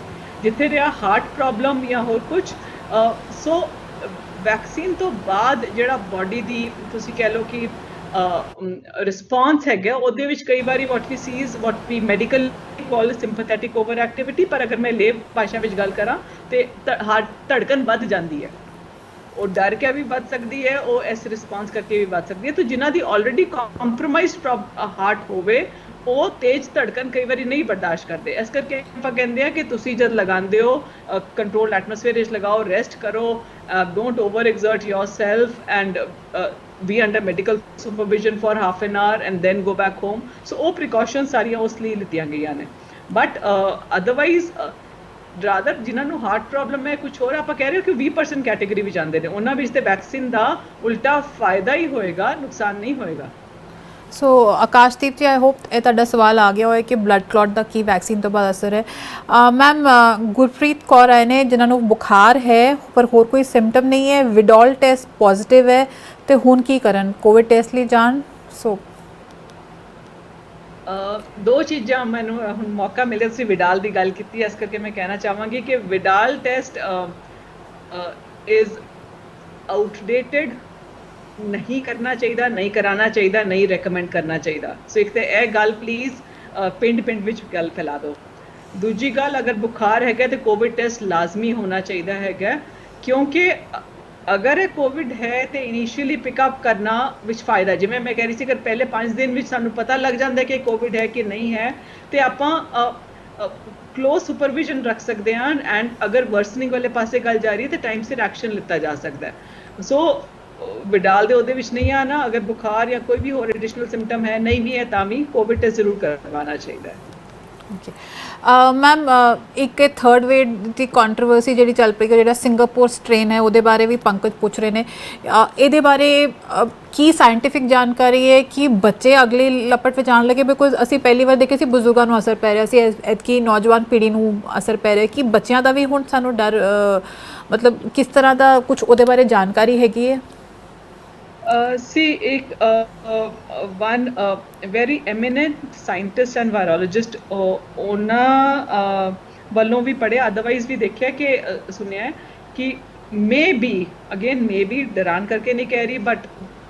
ਜਿੱਥੇ ਰਿਹਾ ਹਾਰਟ ਪ੍ਰੋਬਲਮ ਜਾਂ ਹੋਰ ਕੁਝ, ਸੋ ਵੈਕਸੀਨ ਤੋਂ ਬਾਅਦ ਜਿਹੜਾ ਬਾਡੀ ਦੀ ਤੁਸੀਂ ਕਹਿ ਲਓ ਕਿ ਰਿਸਪੌਂਸ ਹੈਗਾ, ਉਹਦੇ ਵਿੱਚ ਕਈ ਵਾਰੀ what we see is what we medical call sympathetic over activity, ਪਰ ਅਗਰ ਮੈਂ ਲੇਵ ਭਾਸ਼ਾ ਵਿੱਚ ਗੱਲ ਕਰਾਂ ਤੇ ਹਾਰਟ ਧੜਕਨ ਵੱਧ ਜਾਂਦੀ ਹੈ, ਉਹ ਡਰ ਕੇ ਵੀ ਵੱਧ ਸਕਦੀ ਹੈ, ਉਹ ਇਸ ਰਿਸਪੌਂਸ ਕਰਕੇ ਵੀ ਵੱਧ ਸਕਦੀ ਹੈ। ਤਾਂ ਜਿਨ੍ਹਾਂ ਦੀ ਆਲਰੇਡੀ ਕੰਪਰੋਮਾਈਜ਼ਡ ਹਾਰਟ ਹੋਵੇ, ਉਹ ਤੇਜ਼ ਧੜਕਨ ਕਈ ਵਾਰੀ ਨਹੀਂ ਬਰਦਾਸ਼ਤ ਕਰਦੇ। ਇਸ ਕਰਕੇ ਆਪਾਂ ਕਹਿੰਦੇ ਆ ਕਿ ਤੁਸੀਂ ਜਦ ਲਗਾਉਂਦੇ ਹੋ, ਕੰਟਰੋਲ ਐਟਮੋਸਫੇਅਰ ਵਿੱਚ ਲਗਾਓ, ਰੈਸਟ ਕਰੋ, don't over ਐਗਜ਼ਰਟ yourself and be under medical supervision for half an hour and then go back home। so ਉਹ precautions ਸਾਰੀਆਂ ਉਸ ਲਈ ਲਿੱਤੀਆਂ ਗਈਆਂ ਨੇ। but otherwise ਰਾਦਰ ਜਿਨ੍ਹਾਂ ਨੂੰ ਹਾਰਟ ਪ੍ਰੋਬਲਮ ਹੈ, ਕੁਝ ਹੋਰ ਆਪਾਂ ਕਹਿ ਰਹੇ ਹੋ ਕਿ 20% ਕੈਟੇਗਰੀ ਵਿੱਚ ਆਉਂਦੇ ਨੇ, ਉਹਨਾਂ ਵਿੱਚ ਤੇ ਵੈਕਸੀਨ ਦਾ ਉਲਟਾ ਫਾਇਦਾ ਹੀ ਹੋਏਗਾ, ਨੁਕਸਾਨ ਨਹੀਂ ਹੋਏਗਾ। ਸੋ ਆਕਾਸ਼ਦੀਪ ਜੀ, ਆਈ ਹੋਪ ਇਹ ਤੁਹਾਡਾ ਸਵਾਲ ਆ ਗਿਆ ਹੋਏ ਕਿ ਬਲੱਡ ਕਲੌਟ ਦਾ ਕੀ ਵੈਕਸੀਨ ਤੋਂ ਬਾਅਦ ਅਸਰ ਹੈ। ਮੈਮ, ਗੁਰਪ੍ਰੀਤ ਕੌਰ ਆਏ ਨੇ ਜਿਨ੍ਹਾਂ ਨੂੰ ਬੁਖਾਰ ਹੈ ਪਰ ਹੋਰ ਕੋਈ ਸਿੰਪਟਮ ਨਹੀਂ ਹੈ, ਵਿਡੋਲ ਟੈਸਟ ਪੋਜ਼ਿਟਿਵ ਹੈ, ਤੇ ਹੁਣ ਕੀ ਕਰਨ? ਕੋਵਿਡ ਟੈਸਟ ਲਈ ਜਾਣ? ਸੋ ਦੋ ਚੀਜ਼ਾਂ ਮੈਨੂੰ ਹੁਣ ਮੌਕਾ ਮਿਲਿਆ, ਤੁਸੀਂ ਵਿਡਾਲ ਦੀ ਗੱਲ ਕੀਤੀ, ਇਸ ਕਰਕੇ ਮੈਂ ਕਹਿਣਾ ਚਾਹਾਂਗੀ ਕਿ ਵਿਡਾਲ ਟੈਸਟ ਇਜ਼ ਆਊਟਡੇਟਡ, ਨਹੀਂ ਕਰਨਾ ਚਾਹੀਦਾ, ਨਹੀਂ ਕਰਾਉਣਾ ਚਾਹੀਦਾ, ਨਹੀਂ ਰეკਮੈਂਡ ਕਰਨਾ ਚਾਹੀਦਾ। ਸੋ ਇੱਕ ਤਾਂ ਇਹ ਗੱਲ ਪਲੀਜ਼ ਪਿੰਡ ਵਿੱਚ ਗੱਲ ਫੈਲਾ ਦਿਓ। ਦੂਜੀ ਗੱਲ, ਅਗਰ ਬੁਖਾਰ ਹੈਗਾ ਤੇ ਕੋਵਿਡ ਟੈਸਟ ਲਾਜ਼ਮੀ ਹੋਣਾ ਚਾਹੀਦਾ ਹੈਗਾ, ਕਿਉਂਕਿ ਅਗਰ ਇਹ ਕੋਵਿਡ ਹੈ ਤੇ ਇਨੀਸ਼ੀਅਲੀ ਪਿਕਅਪ ਕਰਨਾ ਵਿੱਚ ਫਾਇਦਾ, ਜਿਵੇਂ ਮੈਂ ਕਹਿ ਰਹੀ ਸੀ, ਅਗਰ ਪਹਿਲੇ 5 ਦਿਨ ਵਿੱਚ ਸਾਨੂੰ ਪਤਾ ਲੱਗ ਜਾਂਦਾ ਕਿ ਕੋਵਿਡ ਹੈ ਕਿ ਨਹੀਂ ਹੈ, ਤੇ ਆਪਾਂ ਕਲੋਜ਼ ਸੁਪਰਵਿਜ਼ਨ ਰੱਖ ਸਕਦੇ ਹਾਂ, ਐਂਡ ਅਗਰ ਵਰਸਨਿੰਗ ਵਾਲੇ ਪਾਸੇ ਗੱਲ ਜਾ ਰਹੀ ਹੈ ਤੇ ਟਾਈਮ ਸਿਰ ਐਕਸ਼ਨ ਲਿੱਤਾ ਜਾ ਸਕਦਾ ਹੈ। ਸੋ ਵਿਡਾਲ ਦੇ ਉਹਦੇ ਵਿੱਚ ਨਹੀਂ ਆਣਾ। ਅਗਰ ਬੁਖਾਰ ਜਾਂ ਕੋਈ ਵੀ ਹੋਰ ਐਡੀਸ਼ਨਲ ਸਿੰਪਟਮ ਹੈ, ਨਹੀਂ ਵੀ ਹੈ, ਤਾਂ ਵੀ ਕੋਵਿਡ ਟੈਸਟ ਜ਼ਰੂਰ ਕਰਵਾਉਣਾ ਚਾਹੀਦਾ ਹੈ। ਓਕੇ ਮੈਮ, ਇੱਕ ਥਰਡ ਵੇਵ ਦੀ ਕੰਟਰੋਵਰਸੀ ਜਿਹੜੀ ਚੱਲ ਪਈ ਹੈ, ਜਿਹੜਾ ਸਿੰਗਾਪੁਰ ਸਟ੍ਰੇਨ ਹੈ, ਉਹਦੇ ਬਾਰੇ ਵੀ ਪੰਕਜ ਪੁੱਛ ਰਹੇ ਨੇ। ਇਹਦੇ ਬਾਰੇ ਕੀ ਸਾਇੰਟੀਫਿਕ ਜਾਣਕਾਰੀ ਹੈ ਕਿ ਬੱਚੇ ਅਗਲੀ ਲਪਟ ਵਿੱਚ ਆਉਣ ਲੱਗੇ? ਬਿਕੋਜ਼ ਅਸੀਂ ਪਹਿਲੀ ਵਾਰ ਦੇਖੇ ਸੀ ਬਜ਼ੁਰਗਾਂ ਨੂੰ ਅਸਰ ਪੈ ਰਿਹਾ ਸੀ, ਐਤਕੀ ਨੌਜਵਾਨ ਪੀੜ੍ਹੀ ਨੂੰ ਅਸਰ ਪੈ ਰਿਹਾ, ਕਿ ਬੱਚਿਆਂ ਦਾ ਵੀ ਹੁਣ ਸਾਨੂੰ ਡਰ, ਮਤਲਬ ਕਿਸ ਤਰ੍ਹਾਂ ਦਾ ਕੁਝ ਉਹਦੇ ਬਾਰੇ ਜਾਣਕਾਰੀ ਹੈਗੀ ਹੈ? See, one very eminent scientist and virologist ਉਹਨਾਂ ਵੱਲੋਂ ਵੀ ਪੜ੍ਹਿਆ, ਅਦਰਵਾਈਜ਼ ਵੀ ਦੇਖਿਆ ਕਿ ਸੁਣਿਆ ਕਿ maybe, again maybe ਡਰਾਨ ਕਰਕੇ ਨਹੀਂ ਕਹਿ ਰਹੀ, ਬਟ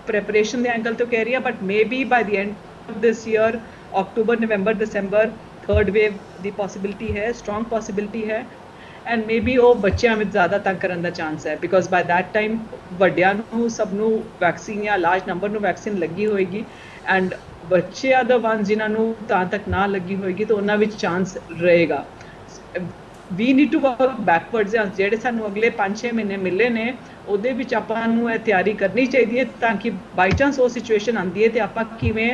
ਪ੍ਰੈਪਰੇਸ਼ਨ ਦੇ ਐਂਗਲ ਤੋਂ ਕਹਿ ਰਹੀ ਹਾਂ, but may be by the end of this year, October, November, December, third wave the possibility ਹੈ, ਸਟਰੋਂਗ ਪੋਸੀਬਿਲਿਟੀ ਹੈ। ਐਂਡ ਮੇ ਬੀ ਉਹ ਬੱਚਿਆਂ ਵਿੱਚ ਜ਼ਿਆਦਾ ਤੰਗ ਕਰਨ ਦਾ ਚਾਂਸ ਹੈ, ਬਿਕੋਜ਼ ਬਾਈ ਦੈਟ ਟਾਈਮ ਵੱਡਿਆਂ ਨੂੰ ਸਭ ਨੂੰ ਵੈਕਸੀਨ ਜਾਂ ਲਾਰਜ ਨੰਬਰ ਨੂੰ ਵੈਕਸੀਨ ਲੱਗੀ ਹੋਏਗੀ, ਐਂਡ ਬੱਚਿਆਂ ਦਾ ਵਨ ਜਿਨ੍ਹਾਂ ਨੂੰ ਤਾਂ ਤੱਕ ਨਾ ਲੱਗੀ ਹੋਏਗੀ ਤਾਂ ਉਹਨਾਂ ਵਿੱਚ ਚਾਂਸ ਰਹੇਗਾ। We need to work backwards. ਜਿਹੜੇ ਸਾਨੂੰ ਅਗਲੇ 5-6 ਮਹੀਨੇ ਮਿਲੇ ਨੇ, ਉਹਦੇ ਵਿੱਚ ਆਪਾਂ ਨੂੰ ਇਹ ਤਿਆਰੀ ਕਰਨੀ ਚਾਹੀਦੀ ਹੈ, ਤਾਂ ਕਿ ਬਾਈ ਚਾਂਸ ਉਹ ਸਿਚੁਏਸ਼ਨ ਆਉਂਦੀ ਹੈ ਤੇ ਆਪਾਂ ਕਿਵੇਂ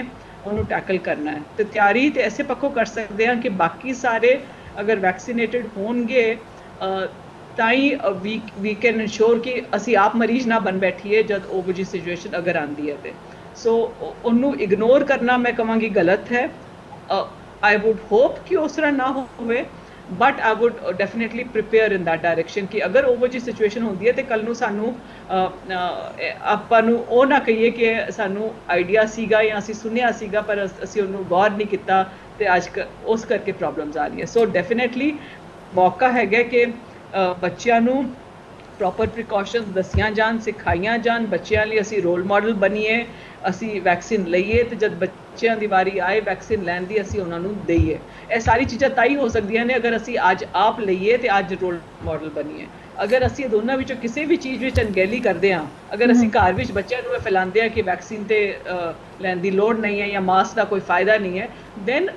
ਉਹਨੂੰ ਟੈਕਲ ਕਰਨਾ ਹੈ। ਤੇ ਤਿਆਰੀ ਤੇ ਐਸੇ ਪੱਖੋਂ ਕਰ ਸਕਦੇ ਹਾਂ ਕਿ ਬਾਕੀ ਸਾਰੇ ਅਗਰ ਵੈਕਸੀਨੇਟਡ ਹੋਣਗੇ ਤਾਂ ਹੀ ਵੀ ਕੈਨ ਇਨਸ਼ੋਰ ਕਿ ਅਸੀਂ ਆਪ ਮਰੀਜ਼ ਨਾ ਬਣ ਬੈਠੀਏ ਜਦ ਉਹ ਜਿਹੀ ਸਿਚੁਏਸ਼ਨ ਅਗਰ ਆਉਂਦੀ ਹੈ ਤੇ। ਸੋ ਉਹਨੂੰ ਇਗਨੋਰ ਕਰਨਾ ਮੈਂ ਕਹਾਂਗੀ ਗਲਤ ਹੈ। ਆਈ ਵੁੱਡ ਹੋਪ ਕਿ ਉਸ ਤਰ੍ਹਾਂ ਨਾ ਹੋਵੇ, but I wood definitely prepare in that direction ਕਿ ਅਗਰ ਉਹ ਜਿਹੀ ਸਿਚੁਏਸ਼ਨ ਹੁੰਦੀ ਹੈ ਤੇ ਕੱਲ੍ਹ ਨੂੰ ਸਾਨੂੰ ਆਪਾਂ ਨੂੰ ਉਹ ਨਾ ਕਹੀਏ ਕਿ ਸਾਨੂੰ ਆਈਡੀਆ ਸੀਗਾ ਜਾਂ ਅਸੀਂ ਸੁਣਿਆ ਸੀਗਾ ਪਰ ਅਸੀਂ ਉਹਨੂੰ ਗੌਰ ਨਹੀਂ ਕੀਤਾ ਤੇ ਅੱਜ ਉਸ ਕਰਕੇ ਪ੍ਰੋਬਲਮਸ ਆ ਰਹੀਆਂ। ਸੋ ਡੈਫੀਨੇਟਲੀ ਮੌਕਾ ਹੈਗਾ ਕਿ ਬੱਚਿਆਂ ਨੂੰ ਪ੍ਰੋਪਰ ਪ੍ਰੀਕਾਸ਼ਨਸ ਦੱਸੀਆਂ ਜਾਣ, ਸਿਖਾਈਆਂ ਜਾਣ, ਬੱਚਿਆਂ ਲਈ ਅਸੀਂ ਰੋਲ ਮਾਡਲ ਬਣੀਏ, ਅਸੀਂ ਵੈਕਸੀਨ ਲਈਏ ਤੇ ਜਦ ਬੱਚਿਆਂ ਦੀ ਵਾਰੀ ਆਏ ਵੈਕਸੀਨ ਲੈਣ ਦੀ ਅਸੀਂ ਉਹਨਾਂ ਨੂੰ ਦਈਏ। ਇਹ ਸਾਰੀ ਚੀਜ਼ਾਂ ਤਾਂ ਹੀ ਹੋ ਸਕਦੀਆਂ ਨੇ ਅਗਰ ਅਸੀਂ ਅੱਜ ਆਪ ਲਈਏ ਤੇ ਅੱਜ ਰੋਲ ਮਾਡਲ ਬਣੀਏ। ਅਗਰ ਅਸੀਂ ਇਹ ਦੋਨਾਂ ਵਿੱਚੋਂ ਕਿਸੇ ਵੀ ਚੀਜ਼ ਵਿੱਚ ਅਣਗਹਿਲੀ ਕਰਦੇ ਹਾਂ, ਅਗਰ ਅਸੀਂ ਘਰ ਵਿੱਚ ਬੱਚਿਆਂ ਨੂੰ ਇਹ ਫੈਲਾਉਂਦੇ ਹਾਂ ਕਿ ਵੈਕਸੀਨ ਤੇ ਲੈਣ ਦੀ ਲੋੜ ਨਹੀਂ ਹੈ ਜਾਂ ਮਾਸਕ ਦਾ ਕੋਈ ਫਾਇਦਾ ਨਹੀਂ ਹੈ, ਦੈਨ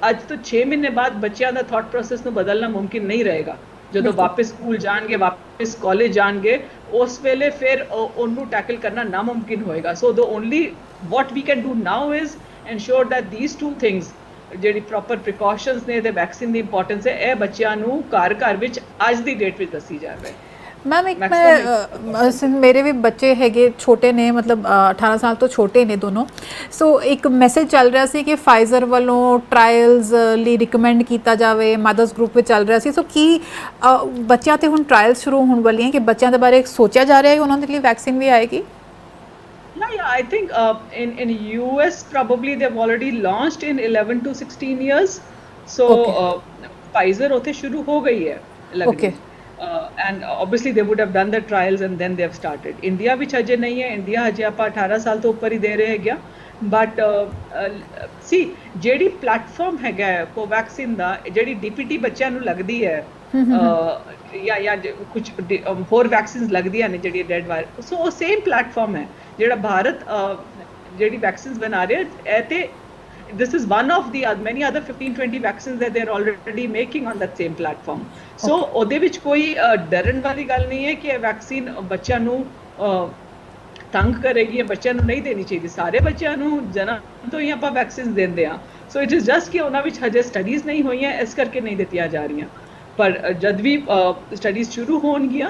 ਅੱਜ ਤੋਂ 6 ਮਹੀਨੇ ਬਾਅਦ ਬੱਚਿਆਂ ਦਾ ਥਾਟ ਪ੍ਰੋਸੈਸ ਨੂੰ ਬਦਲਣਾ ਮੁਮਕਿਨ ਨਹੀਂ ਰਹੇਗਾ। ਜਦੋਂ ਬਿਲਕੁਲ। ਵਾਪਸ ਸਕੂਲ ਜਾਣਗੇ, ਵਾਪਸ ਕਾਲਜ ਜਾਣਗੇ, ਉਸ ਵੇਲੇ ਫਿਰ ਉਹਨੂੰ ਟੈਕਲ ਕਰਨਾ ਨਾਮੁਮਕਿਨ ਹੋਏਗਾ। So the only what we can do now is ensure that these two things, ਜਿਹੜੀ ਪ੍ਰੋਪਰ ਪ੍ਰੀਕਾਸ਼ਨਸ ਨੇ ਤੇ ਵੈਕਸੀਨ ਦੀ ਇੰਪੋਰਟੈਂਸ ਹੈ, ਇਹ ਬੱਚਿਆਂ ਨੂੰ ਘਰ ਘਰ ਵਿੱਚ ਅੱਜ ਦੀ ਡੇਟ ਵਿੱਚ ਦੱਸੀ ਜਾਵੇ। ਮੈਮ ਇੱਕ ਮੈਕਸਿਮਮ ਮੇਰੇ ਵੀ ਬੱਚੇ ਹੈਗੇ ਛੋਟੇ ਨੇ, ਮਤਲਬ 18 ਸਾਲ ਤੋਂ ਛੋਟੇ ਨੇ ਦੋਨੋਂ। ਸੋ ਇੱਕ ਮੈਸੇਜ ਚੱਲ ਰਿਹਾ ਸੀ ਕਿ ਫਾਈਜ਼ਰ ਵੱਲੋਂ ਟਰਾਇਲਸ ਲਈ ਰਿਕਮੈਂਡ ਕੀਤਾ ਜਾਵੇ, ਮਦਰਸ ਗਰੁੱਪ ਵਿੱਚ ਚੱਲ ਰਿਹਾ ਸੀ। ਸੋ ਕੀ ਬੱਚਿਆਂ ਤੇ ਹੁਣ ਟਰਾਇਲਸ ਸ਼ੁਰੂ ਹੋਣ ਵਾਲੀਆਂ ਕਿ ਬੱਚਿਆਂ ਦੇ ਬਾਰੇ ਸੋਚਿਆ ਜਾ ਰਿਹਾ ਹੈ ਕਿ ਉਹਨਾਂ ਦੇ ਲਈ ਵੈਕਸੀਨ ਵੀ ਆਏਗੀ? Yeah, I think in US probably they've already launched in 11 to 16 years. So okay Pfizer ਉੱਥੇ ਸ਼ੁਰੂ ਹੋ ਗਈ ਹੈ ਓਕੇ ਲੱਗਣੀ। And obviously they would have done the trials and then they have started. India ਵਿੱਚ ਅਜੇ ਨਹੀਂ ਹੈ, ਇੰਡੀਆ ਹਜੇ ਆਪਾਂ 18 ਸਾਲ ਤੋਂ ਉੱਪਰ ਹੀ ਦੇ ਰਹੇ ਹੈਗੇ। ਬਟ ਸੀ ਜਿਹੜੀ ਪਲੇਟਫਾਰਮ ਹੈਗਾ ਕੋਵੈਕਸਿਨ ਦਾ, ਜਿਹੜੀ ਡੀਪੀਟੀ ਬੱਚਿਆਂ ਨੂੰ ਲੱਗਦੀ ਹੈ ਜਾਂ ਕੁਝ ਹੋਰ ਵੈਕਸੀਨਸ ਲੱਗਦੀਆਂ ਨੇ ਜਿਹੜੀ ਡੈਡ ਵਾਇਰਸ, ਸੋ ਉਹ ਸੇਮ ਪਲੇਟਫਾਰਮ ਹੈ ਜਿਹੜਾ ਭਾਰਤ ਜਿਹੜੀ ਵੈਕਸੀਨਸ ਬਣਾ ਰਿਹਾ ਹੈ। ਤੇ this is one of the many other 15-20 vaccines that they're already making on that same platform. So ਉਹਦੇ ਵਿੱਚ ਕੋਈ ਡਰਨ ਵਾਲੀ ਗੱਲ ਨਹੀਂ ਹੈ ਕਿ ਇਹ ਵੈਕਸੀਨ ਬੱਚਿਆਂ ਨੂੰ ਤੰਗ ਕਰੇਗੀ, ਬੱਚਿਆਂ ਨੂੰ ਨਹੀਂ ਦੇਣੀ ਚਾਹੀਦੀ। ਸਾਰੇ ਬੱਚਿਆਂ ਨੂੰ ਜਨਮ ਤੋਂ ਹੀ ਆਪਾਂ ਵੈਕਸੀਨ ਦਿੰਦੇ ਆ। ਸੋ ਇਟ ਇਜ਼ ਜਸਟ ਕਿ ਉਹਨਾਂ ਵਿੱਚ ਹਜੇ ਸਟੱਡੀਜ਼ ਨਹੀਂ ਹੋਈਆਂ, ਇਸ ਕਰਕੇ ਨਹੀਂ ਦਿੱਤੀਆਂ ਜਾ ਰਹੀਆਂ। ਪਰ ਜਦ ਵੀ ਸਟੱਡੀਜ਼ ਸ਼ੁਰੂ ਹੋਣਗੀਆਂ,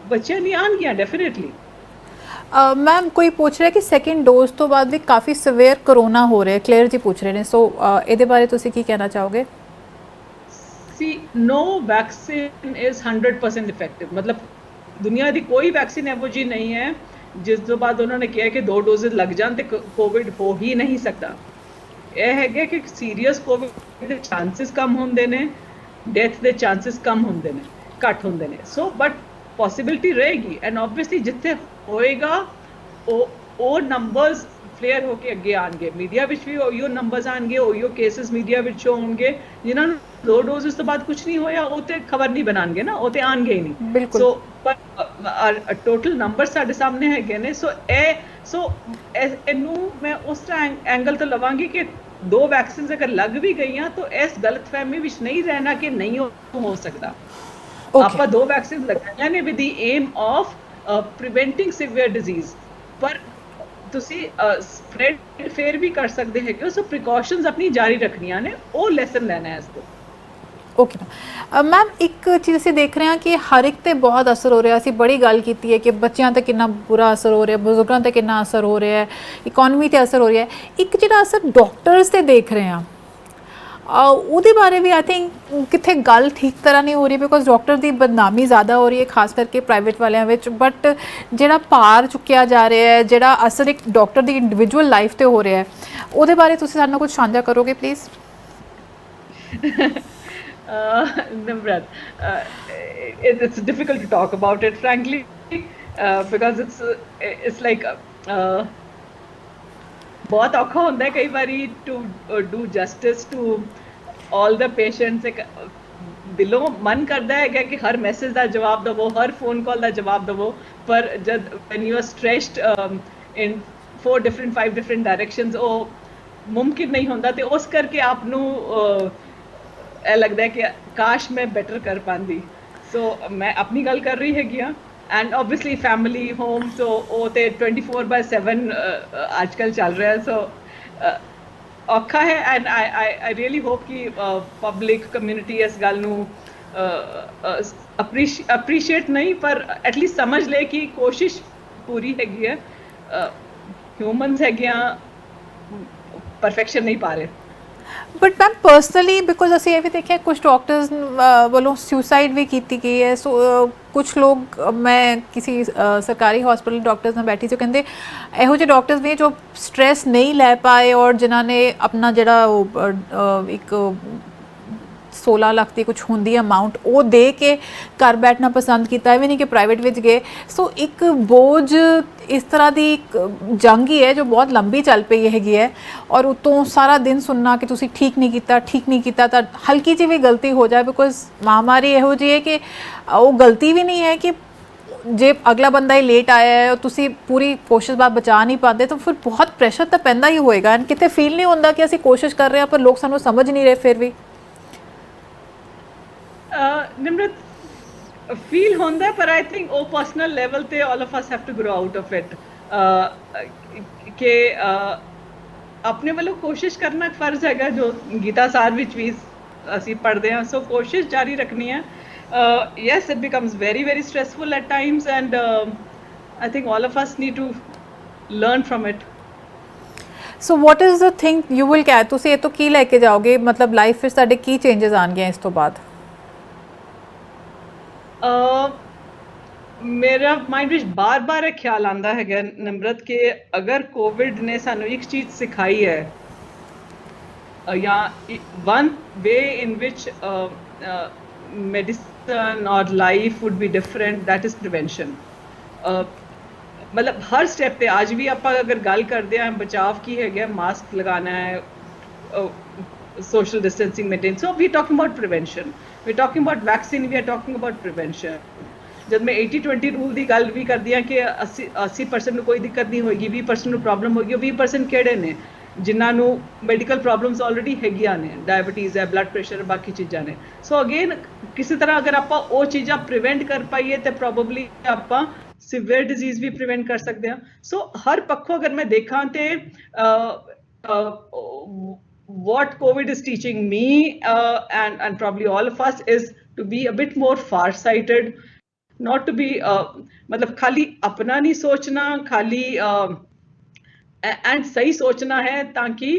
ਬੱਚਿਆਂ ਲਈ ਆਉਣਗੀਆਂ ਡੈਫੀਨੇਟਲੀ। ਮੈਮ ਕੋਈ ਪੁੱਛ ਰਿਹਾ ਕਿ ਸੈਕਿੰਡ ਡੋਜ਼ ਤੋਂ ਬਾਅਦ ਵੀ ਕਾਫੀ ਸਿਵੀਅਰ ਕਰੋਨਾ ਹੋ ਰਿਹਾ, ਕਲੀਅਰ ਜੀ ਪੁੱਛ ਰਹੇ ਨੇ। ਸੋ ਇਹਦੇ ਬਾਰੇ ਤੁਸੀਂ ਕੀ ਕਹਿਣਾ ਚਾਹੋਗੇ? ਸੀ ਨੋ ਵੈਕਸੀਨ ਇਜ਼ 100% ਇਫੈਕਟਿਵ। ਮਤਲਬ ਦੁਨੀਆ ਦੀ ਕੋਈ ਵੈਕਸੀਨ ਇਹੋ ਜਿਹੀ ਨਹੀਂ ਹੈ ਜਿਸ ਤੋਂ ਬਾਅਦ ਉਹਨਾਂ ਨੇ ਕਿਹਾ ਕਿ 2 ਡੋਜ਼ ਲੱਗ ਜਾਣ ਤੇ ਕੋਵਿਡ ਹੋ ਹੀ ਨਹੀਂ ਸਕਦਾ। ਇਹ ਹੈਗੇ ਕਿ ਸੀਰੀਅਸ ਕੋਵਿਡ ਦੇ ਚਾਂਸਸ ਕਮ ਹੁੰਦੇ ਨੇ, ਡੈਥ ਦੇ ਚਾਂਸਸ ਕਮ ਹੁੰਦੇ ਨੇ, ਘੱਟ ਹੁੰਦੇ ਨੇ। ਸੋ ਬਟ ਪੋਸਿਬਿਲਿਟੀ ਰਹੇਗੀ। ਐਂਡ ਓਬਵੀਅਸਲੀ ਜਿੱਥੇ ਹੋਏਗਾ ਉਹ ਨੰਬਰਸ ਫਲੇਅਰ ਹੋ ਕੇ ਅੱਗੇ ਆਣਗੇ। ਮੀਡੀਆ ਵਿੱਚ ਵੀ ਉਹੀਓ ਨੰਬਰਸ ਆਣਗੇ, ਉਹੀਓ ਕੇਸਿਸ ਮੀਡੀਆ ਵਿੱਚ ਹੋਣਗੇ। ਜਿਨ੍ਹਾਂ ਨੂੰ 2 ਡੋਜ਼ਸ ਤੋਂ ਬਾਅਦ ਕੁਝ ਨਹੀਂ ਹੋਇਆ, ਉਹ ਤੇ ਖਬਰ ਨਹੀਂ ਬਣਾਉਣਗੇ ਨਾ, ਉਹ ਤੇ ਆਣਗੇ ਹੀ ਨਹੀਂ। ਸੋ ਪਰ ਟੋਟਲ ਨੰਬਰ ਸਾਡੇ ਸਾਹਮਣੇ ਹੈਗੇ ਨੇ। ਸੋ ਇਹਨੂੰ ਮੈਂ ਉਸ ਐਂਗਲ ਤੋਂ ਲਵਾਂਗੀ ਕਿ 2 ਵੈਕਸੀਨਸ ਅਗਰ ਲੱਗ ਵੀ ਗਈਆਂ ਤਾਂ ਇਸ ਗਲਤਫਹਿਮੀ ਵਿੱਚ ਨਹੀਂ ਰਹਿਣਾ ਕਿ ਨਹੀਂ ਹੋ ਸਕਦਾ। ਆਪਾਂ 2 ਵੈਕਸੀਨ ਲਗਾਈਆਂ ਨੇ with the aim of preventing severe disease. ਪਰ ਤੁਸੀਂ ਸਪਰੈਡ ਫੇਰ ਵੀ ਕਰ ਸਕਦੇ ਹੈਗੇ ਹੋ। ਸੋ ਪ੍ਰੀਕਾਸ਼ਨਸ ਆਪਣੀ ਜਾਰੀ ਰੱਖਣੀਆਂ ਨੇ, ਉਹ ਲੈਸਨ ਲੈਣਾ ਹੈ ਇਸ ਤੋਂ। ਓਕੇ ਮੈਮ ਇੱਕ ਚੀਜ਼ ਅਸੀਂ ਦੇਖ ਰਹੇ ਹਾਂ ਕਿ ਹਰ ਇੱਕ ਤੇ ਬਹੁਤ ਅਸਰ ਹੋ ਰਿਹਾ। ਅਸੀਂ ਬੜੀ ਗੱਲ ਕੀਤੀ ਹੈ ਕਿ ਬੱਚਿਆਂ ਤੇ ਕਿੰਨਾ ਬੁਰਾ ਅਸਰ ਹੋ ਰਿਹਾ, ਬਜ਼ੁਰਗਾਂ ਤੇ ਕਿੰਨਾ ਅਸਰ ਹੋ ਰਿਹਾ ਹੈ, ਇਕਨੋਮੀ ਤੇ ਅਸਰ ਹੋ ਰਿਹਾ ਹੈ। ਇੱਕ ਜਿਹੜਾ ਅਸਰ ਡਾਕਟਰਸ ਤੇ ਦੇਖ ਰਹੇ ਹਾਂ ਉਹਦੇ ਬਾਰੇ ਵੀ ਆਈ ਥਿੰਕ ਕਿੱਥੇ ਗੱਲ ਠੀਕ ਤਰ੍ਹਾਂ ਨਹੀਂ ਹੋ ਰਹੀ, ਬਿਕੋਜ਼ ਡਾਕਟਰ ਦੀ ਬਦਨਾਮੀ ਜ਼ਿਆਦਾ ਹੋ ਰਹੀ ਹੈ ਖਾਸ ਕਰਕੇ ਪ੍ਰਾਈਵੇਟ ਵਾਲਿਆਂ ਵਿੱਚ। ਬਟ ਜਿਹੜਾ ਭਾਰ ਚੁੱਕਿਆ ਜਾ ਰਿਹਾ ਹੈ, ਜਿਹੜਾ ਅਸਰ ਇੱਕ ਡਾਕਟਰ ਦੀ ਇੰਡੀਵਿਜੂਅਲ ਲਾਈਫ ਤੇ ਹੋ ਰਿਹਾ ਹੈ, ਉਹਦੇ ਬਾਰੇ ਤੁਸੀਂ ਸਾਡੇ ਨਾਲ ਕੁਝ ਸਾਂਝਾ ਕਰੋਗੇ please? Nimrat, it's difficult to talk about it, frankly, because it's like बहुत औखा होता है कई बारी to do justice to all the patients। एक दिलों मन करता है कि हर मैसेज का जवाब दवो, हर फोन कॉल का जवाब दवो, पर जब when you are stretched in 4 different 5 different directions, ਉਹ ਮੁਮਕਿਨ ਨਹੀਂ ਹੁੰਦਾ। ਤੇ ਉਸ ਕਰਕੇ ਆਪ ਨੂੰ ਇਹ ਲੱਗਦਾ ਕਿ ਕਾਸ਼ ਮੈਂ ਬੈਟਰ ਕਰ ਪਾਉਂਦੀ। ਸੋ ਮੈਂ ਆਪਣੀ ਗੱਲ ਕਰ ਰਹੀ ਹੈਗੀ ਆ। ਐਂਡ ਓਬਵੀਅਸਲੀ ਫੈਮਿਲੀ ਹੋਮ, ਸੋ ਉਹ ਤੇ 24/7 ਅੱਜ ਕੱਲ੍ਹ ਚੱਲ ਰਿਹਾ। ਸੋ ਔਖਾ ਹੈ। ਐਂਡ ਆਈ ਰੀਅਲੀ ਹੋਪ ਕਿ ਪਬਲਿਕ ਕਮਿਊਨਿਟੀ ਇਸ ਗੱਲ ਨੂੰ ਅਪਰੀਸ਼ੀਏਟ ਨਹੀਂ, ਪਰ ਐਟਲੀਸਟ ਸਮਝ ਲੈ ਕਿ ਕੋਸ਼ਿਸ਼ ਪੂਰੀ ਹੈਗੀ ਹੈ। ਹਿਊਮਨਸ ਹੈਗੀਆਂ, ਪਰਫੈਕਸ਼ਨ ਨਹੀਂ ਪਾ ਰਹੇ। ਬਟ ਮੈਮ ਪਰਸਨਲੀ ਬਿਕੋਜ਼ ਅਸੀਂ ਇਹ ਵੀ ਦੇਖਿਆ ਕੁਝ ਡਾਕਟਰਸ ਵੱਲੋਂ ਸੁਸਾਈਡ ਵੀ ਕੀਤੀ ਗਈ ਹੈ। ਸੋ ਕੁਝ ਲੋਕ, ਮੈਂ ਕਿਸੇ ਸਰਕਾਰੀ ਹਸਪੀਟਲ ਡਾਕਟਰਸ ਨਾਲ ਬੈਠੀ ਸੀ, ਕਹਿੰਦੇ ਇਹੋ ਜਿਹੇ ਡਾਕਟਰਸ ਵੀ ਜੋ ਸਟ੍ਰੈਸ ਨਹੀਂ ਲੈ ਪਾਏ ਔਰ ਜਿਨ੍ਹਾਂ ਨੇ ਆਪਣਾ ਜਿਹੜਾ ਉਹ ਇੱਕ 16 ਲੱਖ ਦੀ ਕੁਝ ਹੁੰਦੀ ਅਮਾਊਂਟ ਉਹ ਦੇ ਕੇ ਘਰ ਬੈਠਣਾ ਪਸੰਦ ਕੀਤਾ, ਵੀ ਨਹੀਂ ਕਿ ਪ੍ਰਾਈਵੇਟ ਵਿੱਚ ਗਏ। ਸੋ ਇੱਕ ਬੋਝ ਇਸ ਤਰ੍ਹਾਂ ਦੀ ਇੱਕ ਜੰਗ ਹੀ ਹੈ ਜੋ ਬਹੁਤ ਲੰਬੀ ਚੱਲ ਪਈ ਹੈਗੀ ਹੈ। ਔਰ ਉਤੋਂ ਸਾਰਾ ਦਿਨ ਸੁਣਨਾ ਕਿ ਤੁਸੀਂ ਠੀਕ ਨਹੀਂ ਕੀਤਾ, ਠੀਕ ਨਹੀਂ ਕੀਤਾ, ਤਾਂ ਹਲਕੀ ਜਿਹੀ ਵੀ ਗਲਤੀ ਹੋ ਜਾਏ, ਬਿਕੋਜ਼ ਮਹਾਮਾਰੀ ਇਹੋ ਜਿਹੀ ਹੈ ਕਿ ਉਹ ਗਲਤੀ ਵੀ ਨਹੀਂ ਹੈ ਕਿ ਜੇ ਅਗਲਾ ਬੰਦਾ ਹੀ ਲੇਟ ਆਇਆ ਹੈ ਤੁਸੀਂ ਪੂਰੀ ਕੋਸ਼ਿਸ਼ ਬਾਅਦ ਬਚਾ ਨਹੀਂ ਪਾਉਂਦੇ ਤਾਂ ਫਿਰ ਬਹੁਤ ਪ੍ਰੈਸ਼ਰ ਤਾਂ ਪੈਂਦਾ ਹੀ ਹੋਏਗਾ। ਐਂਡ ਕਿਤੇ ਫੀਲ ਨਹੀਂ ਹੁੰਦਾ ਕਿ ਅਸੀਂ ਕੋਸ਼ਿਸ਼ ਕਰ ਰਹੇ ਹਾਂ ਪਰ ਲੋਕ ਸਾਨੂੰ ਸਮਝ ਨਹੀਂ ਰਹੇ ਫਿਰ ਵੀ। ਨਿਮਰਤ, ਫੀਲ ਹੁੰਦਾ, ਪਰ ਆਈ ਥਿੰਕ ਉਹ ਪਰਸਨਲ ਲੈਵਲ ਤੇ all of us have to grow out of it, ਕਿ ਆਪਣੇ ਵੱਲੋਂ ਕੋਸ਼ਿਸ਼ ਕਰਨਾ ਫਰਜ਼ ਹੈਗਾ, ਜੋ ਗੀਤਾ ਸਾਰ ਵਿੱਚ ਵੀ ਅਸੀਂ ਪੜ੍ਹਦੇ ਹਾਂ। ਸੋ ਕੋਸ਼ਿਸ਼ ਜਾਰੀ ਰੱਖਣੀ ਹੈ। Yes, it becomes very very stressful at times, and I think all of us need to learn from it. So what is the thing you will carry, ਤੁਸੀਂ ਇਹ ਤੋਂ ਕੀ ਲੈ ਕੇ ਜਾਓਗੇ, ਮਤਲਬ ਲਾਈਫ ਵਿੱਚ ਸਾਡੇ ਕੀ ਚੇਂਜਸ ਆਉਣਗੇ ਇਸ ਤੋਂ ਬਾਅਦ? ਮੇਰਾ ਮਾਈਂਡ ਵਿੱਚ ਬਾਰ-ਬਾਰ ਇਹ ਖਿਆਲ ਆਉਂਦਾ ਹੈਗਾ ਨਿਮਰਤ, ਕਿ ਅਗਰ ਕੋਵਿਡ ਨੇ ਸਾਨੂੰ ਇੱਕ ਚੀਜ਼ ਸਿਖਾਈ ਹੈ, ਜਾਂ one way in which medicine or life would be different, that is prevention. ਮਤਲਬ ਹਰ ਸਟੈਪ ਤੇ ਅੱਜ ਵੀ ਆਪਾਂ ਅਗਰ ਗੱਲ ਕਰਦੇ ਹਾਂ ਬਚਾਵ ਕੀ ਹੈਗਾ, ਮਾਸਕ ਲਗਾਉਣਾ ਹੈ, social distancing maintain, so we are talking about prevention, we are talking about vaccine, we are talking about prevention. ਜਦ ਮੈਂ 80-20 ਰੂਲ ਦੀ ਗੱਲ ਵੀ ਕਰਦੀ ਹਾਂ ਕਿ 80% ਨੂੰ ਕੋਈ ਦਿੱਕਤ ਨਹੀਂ ਹੋਏਗੀ, 20% ਨੂੰ ਪ੍ਰੋਬਲਮ ਹੋਏਗੀ, ਉਹ 20% ਕਿਹੜੇ ਨੇ ਜਿਨ੍ਹਾਂ ਨੂੰ ਮੈਡੀਕਲ ਪ੍ਰੋਬਲਮਸ ਆਲਰੇਡੀ ਹੈਗੀਆਂ ਨੇ, ਡਾਇਬਟੀਜ਼ ਹੈ, ਬਲੱਡ ਪ੍ਰੈਸ਼ਰ, ਬਾਕੀ ਚੀਜ਼ਾਂ ਨੇ। ਸੋ ਅਗੇਨ ਕਿਸੇ ਤਰ੍ਹਾਂ ਅਗਰ ਆਪਾਂ ਉਹ ਚੀਜ਼ਾਂ ਪ੍ਰੀਵੈਂਟ ਕਰ ਪਾਈਏ ਤੇ ਪ੍ਰੋਬਬਲੀ ਆਪਾਂ ਸਿਵੀਅਰ ਡਿਜ਼ੀਜ਼ ਵੀ ਪ੍ਰੀਵੈਂਟ ਕਰ ਸਕਦੇ ਹਾਂ। ਸੋ ਹਰ ਪੱਖੋਂ ਅਗਰ ਮੈਂ ਦੇਖਾਂ ਤੇ what COVID is teaching me, and probably all of us, is to be a bit more far-sighted, not to be मतलब खाली अपना नहीं सोचना, खाली एंड सही सोचना है, ताकि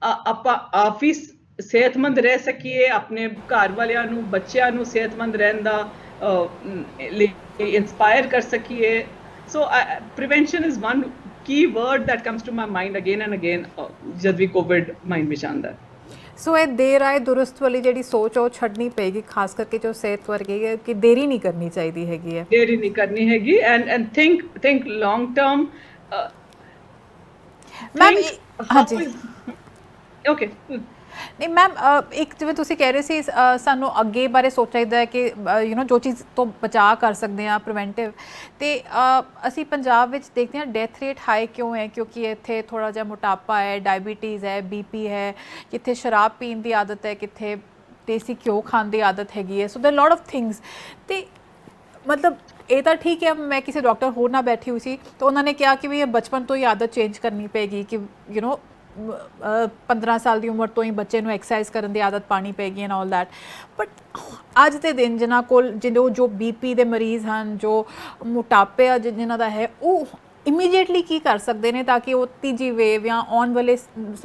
आप ही सेहतमंद रह ਸਕੀਏ, ਆਪਣੇ ਘਰ ਵਾਲਿਆਂ ਨੂੰ, ਬੱਚਿਆਂ ਨੂੰ ਸਿਹਤਮੰਦ ਰਹਿਣ ਦਾ ਇੰਸਪਾਇਰ ਕਰ ਸਕੀਏ। So prevention is one key word that comes to my mind again and again ਜਦ ਵੀ ਕੋਵਿਡ ਮਾਈਂਡ ਵਿੱਚ ਆਉਂਦਾ। ਸੋ ਇਹ ਦੇਰ ਆਏ ਦੁਰਸਤ ਵਾਲੀ ਜਿਹੜੀ ਸੋਚ ਉਹ ਛੱਡਣੀ ਪਏਗੀ, ਖਾਸ ਕਰਕੇ ਜੋ ਸਿਹਤ ਵਰਗੀ ਹੈ, ਕਿ ਦੇਰੀ ਨਹੀਂ ਕਰਨੀ ਚਾਹੀਦੀ ਹੈਗੀ ਹੈ, ਦੇਰੀ ਨਹੀਂ ਕਰਨੀ ਹੈਗੀ, and think long term. Ma'am ਹਾਂਜੀ ਓਕੇ। ਨਹੀਂ ਮੈਮ, ਇੱਕ ਜਿਵੇਂ ਤੁਸੀਂ ਕਹਿ ਰਹੇ ਸੀ ਸਾਨੂੰ ਅੱਗੇ ਬਾਰੇ ਸੋਚਣਾ ਚਾਹੀਦਾ ਹੈ ਕਿ ਜੋ ਚੀਜ਼ ਤੋਂ ਬਚਾਅ ਕਰ ਸਕਦੇ ਹਾਂ ਪ੍ਰੀਵੈਂਟਿਵ, ਅਤੇ ਅਸੀਂ ਪੰਜਾਬ ਵਿੱਚ ਦੇਖਦੇ ਹਾਂ ਡੈਥ ਰੇਟ ਹਾਈ ਕਿਉਂ ਹੈ? ਕਿਉਂਕਿ ਇੱਥੇ ਥੋੜ੍ਹਾ ਜਿਹਾ ਮੋਟਾਪਾ ਹੈ, ਡਾਇਬੀਟੀਜ਼ ਹੈ, BP ਹੈ, ਕਿੱਥੇ ਸ਼ਰਾਬ ਪੀਣ ਦੀ ਆਦਤ ਹੈ, ਕਿੱਥੇ ਦੇਸੀ ਘਿਓ ਖਾਣ ਦੀ ਆਦਤ ਹੈਗੀ ਹੈ। ਸੋ ਦੇਰ ਲੋਟ ਆਫ ਥਿੰਗਸ। ਅਤੇ ਮਤਲਬ ਇਹ ਤਾਂ ਠੀਕ ਹੈ, ਮੈਂ ਕਿਸੇ ਡਾਕਟਰ ਹੋਰ ਨਾਲ ਬੈਠੀ ਹੋਈ ਸੀ ਤਾਂ ਉਹਨਾਂ ਨੇ ਕਿਹਾ ਕਿ ਵੀ ਇਹ ਬਚਪਨ ਤੋਂ ਹੀ ਆਦਤ ਚੇਂਜ ਕਰਨੀ ਪਏਗੀ, ਕਿ 15 ਸਾਲ ਦੀ ਉਮਰ ਤੋਂ ਹੀ ਬੱਚੇ ਨੂੰ ਐਕਸਰਸਾਈਜ਼ ਕਰਨ ਦੀ ਆਦਤ ਪਾਉਣੀ ਪਏਗੀ ਐਂਡ ਆਲ ਦੈਟ। ਬਟ ਅੱਜ ਦੇ ਦਿਨ ਜਿਨ੍ਹਾਂ ਕੋਲ ਜੋ BP ਦੇ ਮਰੀਜ਼ ਹਨ, ਜੋ ਮੋਟਾਪੇ ਜਿਨ੍ਹਾਂ ਦਾ ਹੈ, ਉਹ ਇਮੀਡੀਏਟਲੀ ਕੀ ਕਰ ਸਕਦੇ ਨੇ ਤਾਂ ਕਿ ਉਹ ਤੀਜੀ ਵੇਵ ਜਾਂ ਆਉਣ ਵਾਲੇ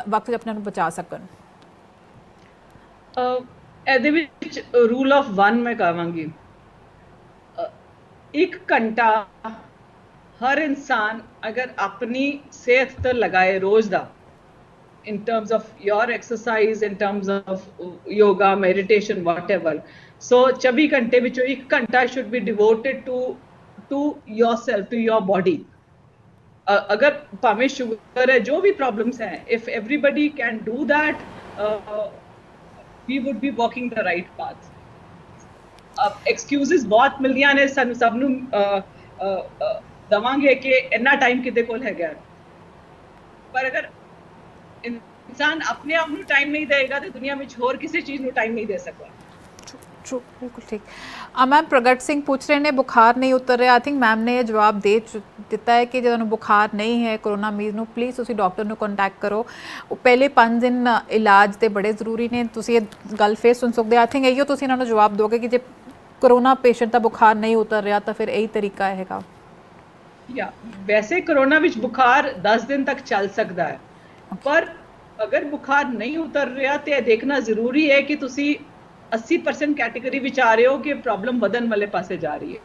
ਵਕਤ 'ਚ ਆਪਣੇ ਨੂੰ ਬਚਾ ਸਕਣ? ਇਹਦੇ ਵਿੱਚ ਰੂਲ ਆਫ 1 ਮੈਂ ਕਹਾਂਗੀ, 1 ਘੰਟਾ ਹਰ ਇਨਸਾਨ ਅਗਰ ਆਪਣੀ ਸਿਹਤ ਤੇ ਲਗਾਏ ਰੋਜ਼ ਦਾ, in terms of your exercise, in terms of yoga, meditation, whatever, so 24 ਘੰਟੇ ਵਿੱਚੋਂ 1 ਘੰਟਾ should be devoted to yourself, to your body. ਅਗਰ ਭਾਵੇਂ ਸ਼ੂਗਰ ਹੈ, ਜੋ ਵੀ ਪ੍ਰੋਬਲਮਸ ਹੈ, if everybody can do that, we would be walking the right path. Excuses ਬਹੁਤ ਮਿਲਦੀਆਂ ਨੇ ਸਾਨੂੰ ਸਭ ਨੂੰ, ਦਵਾਂਗੇ ਕਿ ਇੰਨਾ ਟਾਈਮ ਕਿਤੇ ਕੋਲ ਹੈਗਾ, ਪਰ ਅਗਰ ਇਨਸਾਨ ਆਪਣੇ ਆਪ ਨੂੰ ਟਾਈਮ ਨਹੀਂ ਦੇਗਾ ਤੇ ਦੁਨੀਆ ਵਿੱਚ ਹੋਰ ਕਿਸੇ ਚੀਜ਼ ਨੂੰ ਟਾਈਮ ਨਹੀਂ ਦੇ ਸਕਦਾ। ਟਰੂ, ਬਿਲਕੁਲ ਠੀਕ। ਮੈਮ ਪ੍ਰਗਟ ਸਿੰਘ ਪੁੱਛ ਰਹੇ ਨੇ ਬੁਖਾਰ ਨਹੀਂ ਉਤਰ ਰਿਹਾ। ਆਈ ਥਿੰਕ ਮੈਮ ਨੇ ਇਹ ਜਵਾਬ ਦੇ ਦਿੱਤਾ ਹੈ ਕਿ ਜੇ ਤੁਹਾਨੂੰ ਬੁਖਾਰ ਨਹੀਂ ਹੈ ਕੋਰੋਨਾ ਮਰੀਜ਼ ਨੂੰ, ਪਲੀਜ਼ ਤੁਸੀਂ ਡਾਕਟਰ ਨੂੰ ਕੰਟੈਕਟ ਕਰੋ। ਉਹ ਪਹਿਲੇ 5 ਦਿਨ ਇਲਾਜ ਦੇ ਬੜੇ ਜ਼ਰੂਰੀ ਨੇ। ਤੁਸੀਂ ਇਹ ਗੱਲ ਫੇਰ ਸੁਣ ਸਕਦੇ ਹੋ। ਆਈ ਥਿੰਕ ਇਹੀਓ ਤੁਸੀਂ ਇਹਨਾਂ ਨੂੰ ਜਵਾਬ ਦਿਓਗੇ ਕਿ ਜੇ ਕੋਰੋਨਾ ਪੇਸ਼ੈਂਟ ਦਾ ਬੁਖਾਰ ਨਹੀਂ ਉਤਰ ਰਿਹਾ ਤਾਂ ਫਿਰ ਇਹੀ ਤਰੀਕਾ ਹੈਗਾ। ਵੈਸੇ ਕੋਰੋਨਾ ਵਿੱਚ ਬੁਖਾਰ 10 ਦਿਨ ਤੱਕ ਚੱਲ ਸਕਦਾ ਹੈ, ਪਰ ਅਗਰ ਬੁਖਾਰ ਨਹੀਂ ਉਤਰ ਰਿਹਾ ਤੇ ਇਹ ਦੇਖਣਾ ਜ਼ਰੂਰੀ ਹੈ ਕਿ ਤੁਸੀਂ 80% ਕੈਟੇਗਰੀ ਵਿੱਚ ਆ ਰਹੇ ਹੋ ਕਿ ਪ੍ਰੋਬਲਮ ਵਧਣ ਵਾਲੇ ਪਾਸੇ ਜਾ ਰਹੀ ਹੈ।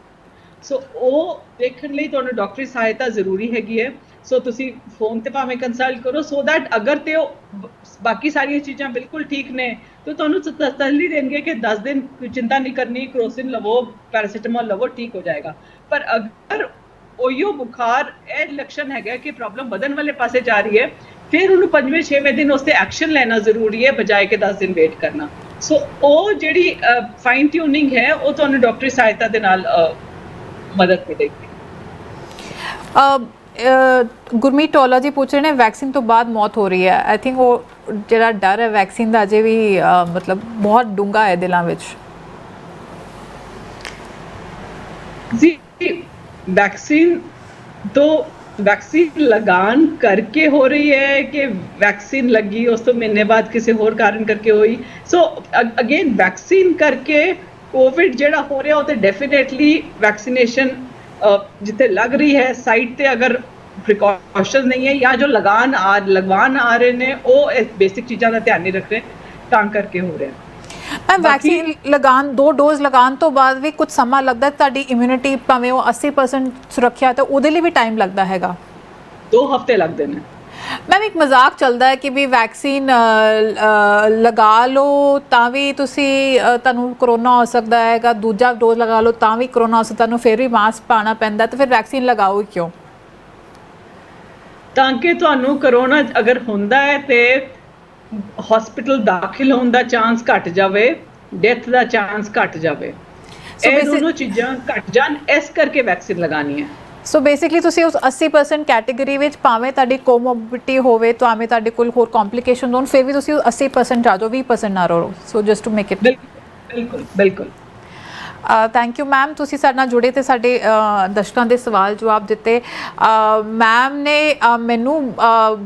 ਸੋ ਉਹ ਦੇਖਣ ਲਈ ਤੁਹਾਨੂੰ ਡਾਕਟਰੀ ਸਹਾਇਤਾ ਜ਼ਰੂਰੀ ਹੈਗੀ ਹੈ। ਸੋ ਤੁਸੀਂ ਫੋਨ ਤੇ ਭਾਵੇਂ ਕੰਸਲਟ ਕਰੋ, ਸੋ ਦੈਟ ਅਗਰ ਤੇ ਉਹ ਬਾਕੀ ਸਾਰੀਆਂ ਚੀਜ਼ਾਂ ਬਿਲਕੁਲ ਠੀਕ ਨੇ ਤਾਂ ਤੁਹਾਨੂੰ ਤਸੱਲੀ ਦੇਣਗੇ ਕਿ 10 ਦਿਨ ਚਿੰਤਾ ਨਹੀਂ ਕਰਨੀ, ਕਰੋਸਿਨ ਲਵੋ, ਪੈਰਾਸੀਟਾਮੋਲ ਲਵੋ, ਠੀਕ ਹੋ ਜਾਏਗਾ। ਪਰ ਅਗਰ ਉਹੀਓ ਬੁਖਾਰ ਇਹ ਲੱਛਣ ਹੈਗਾ ਕਿ ਪ੍ਰੋਬਲਮ ਵਧਣ ਵਾਲੇ ਪਾਸੇ ਜਾ ਰਹੀ ਹੈ, ਫਿਰ ਉਹਨੂੰ 5ਵੇਂ-6ਵੇਂ ਦਿਨ ਉਸ ਤੇ ਐਕਸ਼ਨ ਲੈਣਾ ਜ਼ਰੂਰੀ ਹੈ, ਬਜਾਏ ਕਿ 10 ਦਿਨ ਵੇਟ ਕਰਨਾ। ਸੋ ਉਹ ਜਿਹੜੀ ਫਾਈਨ ਟਿਊਨਿੰਗ ਹੈ ਉਹ ਤੁਹਾਨੂੰ ਡਾਕਟਰੀ ਸਹਾਇਤਾ ਦੇ ਨਾਲ ਮਦਦ ਮਿਲੇਗੀ। ਗੁਰਮੀਤ ਟੋਲਾ ਜੀ ਪੁੱਛ ਰਹੇ ਨੇ ਵੈਕਸੀਨ ਤੋਂ ਬਾਅਦ ਮੌਤ ਹੋ ਰਹੀ ਹੈ। ਆਈ ਥਿੰਕ ਉਹ ਜਿਹੜਾ ਡਰ ਹੈ ਵੈਕਸੀਨ ਦਾ ਅਜੇ ਵੀ ਮਤਲਬ ਬਹੁਤ ਡੂੰਘਾ ਹੈ ਦਿਲਾਂ ਵਿੱਚ। जी, वैक्सीन तो वैक्सीन लगान करके हो रही है कि वैक्सीन लगी उस तो महीने बाद किसी होर कारण करके हुई। सो अगेन वैक्सीन करके कोविड जेड़ा हो रहा वो डेफिनेटली वैक्सीनेशन जिथे लग रही है साइट ते अगर प्रिकॉशन नहीं है या जो लगवान आ रहे ने वो बेसिक चीज़ों का ध्यान नहीं रख रहे ਤਾਂ ਕਰਕੇ ਹੋ ਰਿਹਾ। ਮੈਮ ਵੈਕਸੀਨ ਲਗਾਉਣ 2 ਡੋਜ਼ ਲਗਾਉਣ ਤੋਂ ਬਾਅਦ ਵੀ ਕੁਝ ਸਮਾਂ ਲੱਗਦਾ ਤੁਹਾਡੀ ਇਮਿਊਨਿਟੀ ਭਾਵੇਂ ਉਹ 80% ਸੁਰੱਖਿਆ ਤੇ ਉਹਦੇ ਲਈ ਵੀ ਟਾਈਮ ਲੱਗਦਾ ਹੈਗਾ 2 ਹਫ਼ਤੇ ਲੱਗਦੇ ਨੇ। ਮੈਮ ਇੱਕ ਮਜ਼ਾਕ ਚੱਲਦਾ ਹੈ ਕਿ ਵੀ ਵੈਕਸੀਨ ਲਗਾ ਲਓ ਤਾਂ ਵੀ ਤੁਸੀਂ ਤੁਹਾਨੂੰ ਕਰੋਨਾ ਹੋ ਸਕਦਾ ਹੈਗਾ, ਦੂਜਾ ਡੋਜ਼ ਲਗਾ ਲਓ ਤਾਂ ਵੀ ਕਰੋਨਾ ਹੋ ਸਕਦਾ, ਤੁਹਾਨੂੰ ਫਿਰ ਵੀ ਮਾਸਕ ਪਾਉਣਾ ਪੈਂਦਾ, ਤੇ ਫਿਰ ਵੈਕਸੀਨ ਲਗਾਓ ਕਿਉਂ? ਤਾਂ ਕਿ ਤੁਹਾਨੂੰ ਕਰੋਨਾ ਅਗਰ ਹੁੰਦਾ ਹੈ ਤੇ ਹਸਪੀਟਲ ਦਾਖਲ ਹੋਣ ਦਾ ਚਾਂਸ ਘਟ ਜਾਵੇ, ਡੈਥ ਦਾ ਚਾਂਸ ਘਟ ਜਾਵੇ, ਇਹ ਦੋਨੋਂ ਚੀਜ਼ਾਂ ਘਟ ਜਾਣ, ਇਸ ਕਰਕੇ ਵੈਕਸੀਨ ਲਗਾਣੀ ਹੈ। ਸੋ ਬੇਸਿਕਲੀ ਤੁਸੀਂ ਉਸ 80% ਕੈਟੇਗਰੀ ਵਿੱਚ ਭਾਵੇਂ ਤੁਹਾਡੀ ਕੋਮੋਰਬਿਡਿਟੀ ਹੋਵੇ, ਭਾਵੇਂ ਤੁਹਾਡੇ ਕੋਲ ਹੋਰ ਕੰਪਲਿਕੇਸ਼ਨ ਹੋਣ, ਫਿਰ ਵੀ ਤੁਸੀਂ 80% ਆ ਜਾਓ, 20% ਨਾ ਰਹੋ। So just to make it ਬਿਲਕੁਲ ਬਿਲਕੁਲ। ਥੈਂਕ ਯੂ ਮੈਮ, ਤੁਸੀਂ ਸਾਡੇ ਨਾਲ ਜੁੜੇ ਤੇ ਸਾਡੇ ਦਰਸ਼ਕਾਂ ਦੇ ਸਵਾਲ ਜਵਾਬ ਦਿੱਤੇ। ਮੈਮ ਨੇ ਮੈਨੂੰ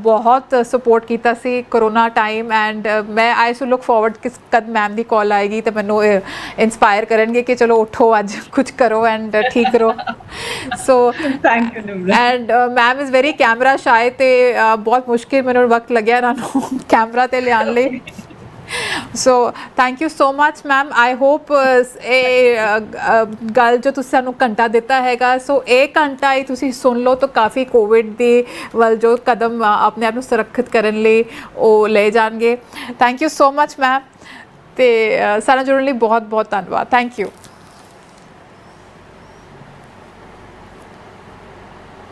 ਬਹੁਤ ਸਪੋਰਟ ਕੀਤਾ ਸੀ ਕਰੋਨਾ ਟਾਈਮ, ਐਂਡ ਮੈਂ ਆਈ ਸੋ ਲੁੱਕ ਫਾਰਵਰਡ ਕਿ ਕਦ ਮੈਮ ਦੀ ਕਾਲ ਆਏਗੀ ਤੇ ਮੈਨੂੰ ਇੰਸਪਾਇਰ ਕਰਨਗੇ ਕਿ ਚਲੋ ਉੱਠੋ ਅੱਜ ਕੁਝ ਕਰੋ ਐਂਡ ਠੀਕ ਕਰੋ। So thank you Nimrat. And ma'am is very camera shy ਤੇ ਬਹੁਤ ਮੁਸ਼ਕਿਲ ਮੈਨੂੰ ਵਕਤ ਲੱਗਿਆ ਇਹਨਾਂ ਨੂੰ ਕੈਮਰਾ ਤੇ ਲਿਆਉਣ ਲਈ। ਸੋ thank you so much ma'am. I hope ਇਹ ਗੱਲ ਜੋ ਤੁਸੀਂ ਸਾਨੂੰ ਘੰਟਾ ਦਿੱਤਾ ਹੈਗਾ, ਸੋ ਇਹ ਘੰਟਾ ਹੀ ਤੁਸੀਂ ਸੁਣ ਲਓ ਤਾਂ ਕਾਫੀ ਕੋਵਿਡ ਦੇ ਵੱਲ ਜੋ ਕਦਮ ਆਪਣੇ ਆਪ ਨੂੰ ਸੁਰੱਖਿਅਤ ਕਰਨ ਲਈ ਉਹ ਲੈ ਜਾਣਗੇ। Thank you so much ma'am, ਅਤੇ ਸਾਡੇ ਨਾਲ ਜੁੜਨ ਲਈ ਬਹੁਤ ਬਹੁਤ ਧੰਨਵਾਦ। Thank you.